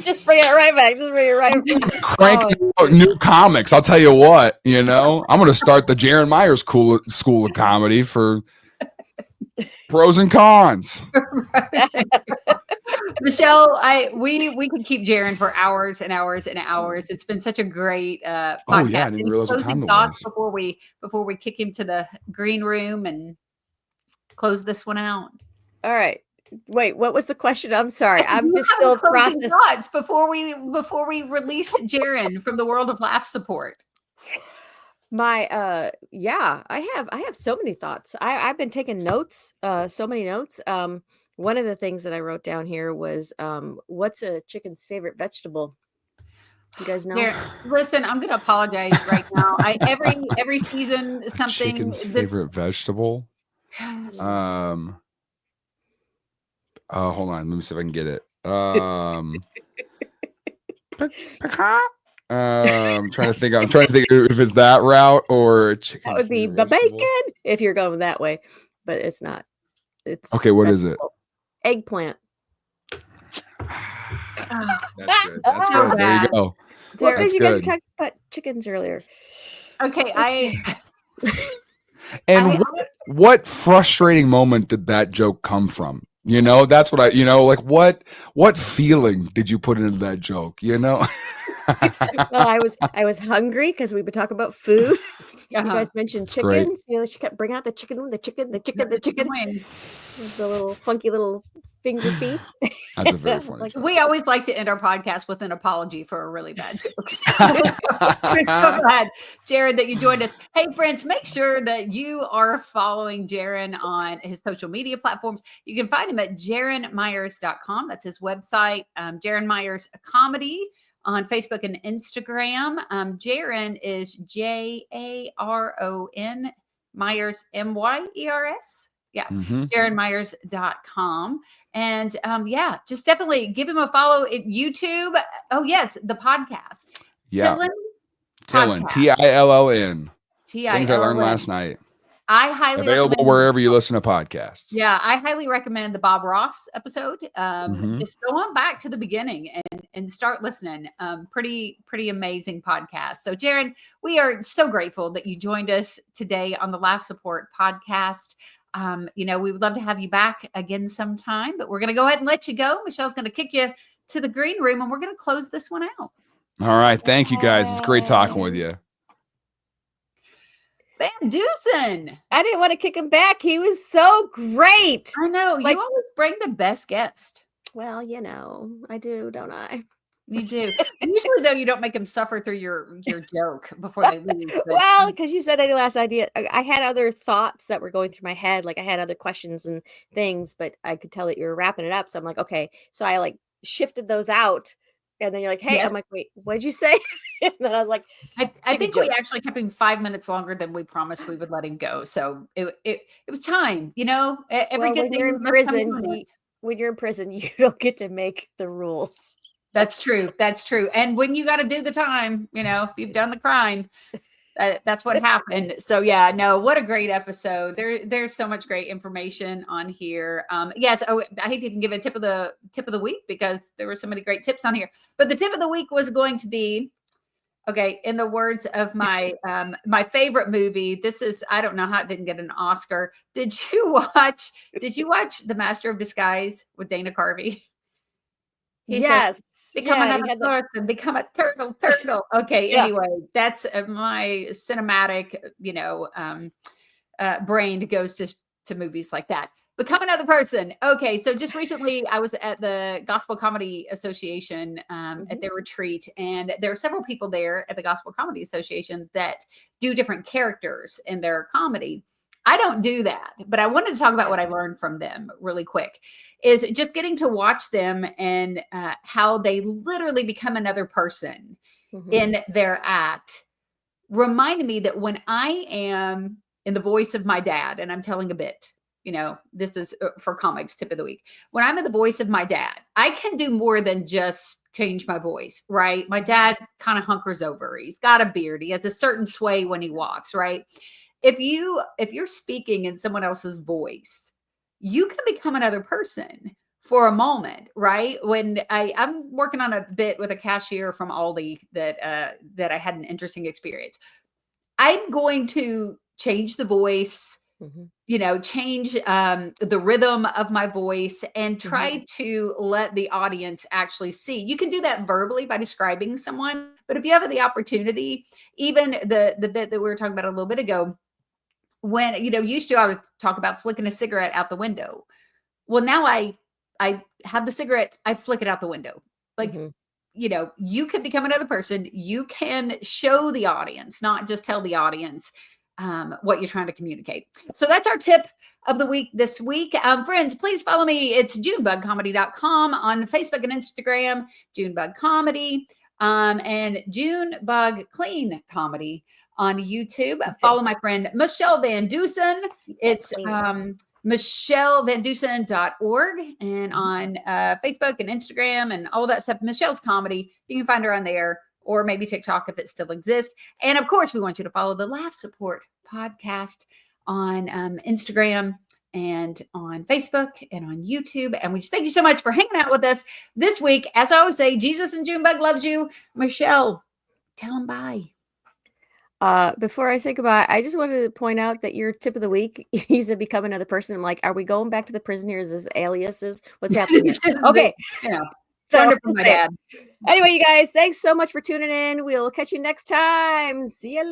just bring it right back. Just bring it right back. Cranking out new comics. I'll tell you what, I'm going to start the Jaron Myers School of Comedy for pros and cons. Michele, we could keep Jaron for hours and hours and hours. It's been such a great podcast. Oh yeah, I didn't realize what time it was. Before we kick him to the green room and close this one out. All right. Wait, what was the question? I'm sorry. I'm just still processing thoughts before we release Jaron from the world of laugh support. My I have so many thoughts. I've been taking notes, so many notes. One of the things that I wrote down here was what's a chicken's favorite vegetable? You guys know? Here, listen, I'm gonna apologize right now. Every season something. Chicken's favorite vegetable. Hold on, let me see if I can get it. I'm trying to think if it's that route or chicken. That would be bacon if you're going that way, but it's not. It's okay. What is it? Eggplant. That's good. That's good. There you go. Well, because you guys were talking about chickens earlier. Okay, what frustrating moment did that joke come from? That's what what feeling did you put into that joke? Well, I was hungry because we would talk about food. You guys mentioned chickens. Great. She kept bringing out the chicken. With the little funky little finger feet. That's a very funny joke. We always like to end our podcast with an apology for a really bad joke. We're so glad, Jaron, that you joined us. Hey, friends, make sure that you are following Jaron on his social media platforms. You can find him at jaronmyers.com. That's his website. Jaron Myers Comedy on Facebook and Instagram. Jaron is Jaron Myers, Myers. Yeah. JaronMyers.com. And just definitely give him a follow at YouTube. Oh, yes, the podcast. Yeah. Tillin. Tilln. Things I learned last night. I highly available wherever you listen to podcasts. Yeah, I highly recommend the Bob Ross episode. Just go on back to the beginning and start listening. Pretty amazing podcast. So, Jaron, we are so grateful that you joined us today on the Laugh Support podcast. We would love to have you back again sometime, but we're going to go ahead and let you go. Michelle's going to kick you to the green room, and we're going to close this one out. All right. Thank you, guys. It's great talking with you. VanDusen. I didn't want to kick him back. He was so great. I know. You always bring the best guest. Well, I do, don't I? You do. Usually, though, you don't make them suffer through your joke before they leave. Well, because you said any last idea. I had other thoughts that were going through my head. Like I had other questions and things, but I could tell that you were wrapping it up. So I'm like, okay. So I shifted those out And then you're like, hey, Yes. I'm like, wait, what'd you say? And then I was like, I Jimmy think we joke. actually kept him 5 minutes longer than we promised we would let him go. So it was time, every well, good when you're thing in must come to prison, an end. when you're in prison, you don't get to make the rules. That's true. That's true. And when you got to do the time, if you've done the crime, that's what happened. So yeah, no, what a great episode. There's so much great information on here. Yes. Oh, I hate to even give a tip of the week because there were so many great tips on here. But the tip of the week was going to be, okay, in the words of my my favorite movie. This is, I don't know how it didn't get an Oscar. Did you watch The Master of Disguise with Dana Carvey? He says, Yes. become Yeah. another person, become a turtle. Okay, Yeah. anyway, that's my cinematic, brain goes to movies like that. Become another person. Okay, so just recently I was at the Gospel Comedy Association at their retreat, and there are several people there at the Gospel Comedy Association that do different characters in their comedy. I don't do that, but I wanted to talk about what I learned from them really quick. Is just getting to watch them and how they literally become another person in their act reminded me that when I am in the voice of my dad, and I'm telling a bit, this is for comics tip of the week. When I'm in the voice of my dad, I can do more than just change my voice, right? My dad kind of hunkers over. He's got a beard. He has a certain sway when he walks, right? If you're speaking in someone else's voice, you can become another person for a moment, right? When I'm working on a bit with a cashier from Aldi that I had an interesting experience. I'm going to change the voice, change the rhythm of my voice and try to let the audience actually see. You can do that verbally by describing someone, but if you have the opportunity, even the bit that we were talking about a little bit ago, when used to I would talk about flicking a cigarette out the window. Well, now I have the cigarette, I flick it out the window. Like, you can become another person. You can show the audience, not just tell the audience what you're trying to communicate. So that's our tip of the week this week. Friends, please follow me. It's JuneBugComedy.com on Facebook and Instagram, Junebug Comedy, and Junebug Clean Comedy on YouTube. Follow my friend Michele VanDusen. It's MicheleVanDusen.org and on Facebook and Instagram and all that stuff. Michelle's Comedy. You can find her on there or maybe TikTok if it still exists. And of course, we want you to follow the Laugh Support Podcast on Instagram and on Facebook and on YouTube. And we just thank you so much for hanging out with us this week. As I always say, Jesus and Junebug loves you. Michele, tell them bye. Before I say goodbye, I just wanted to point out that your tip of the week, you said become another person. I'm like, are we going back to the prison here? Is this aliases? What's happening here? Okay. So, Wonderful, my dad. Anyway, you guys, thanks so much for tuning in. We'll catch you next time. See you later.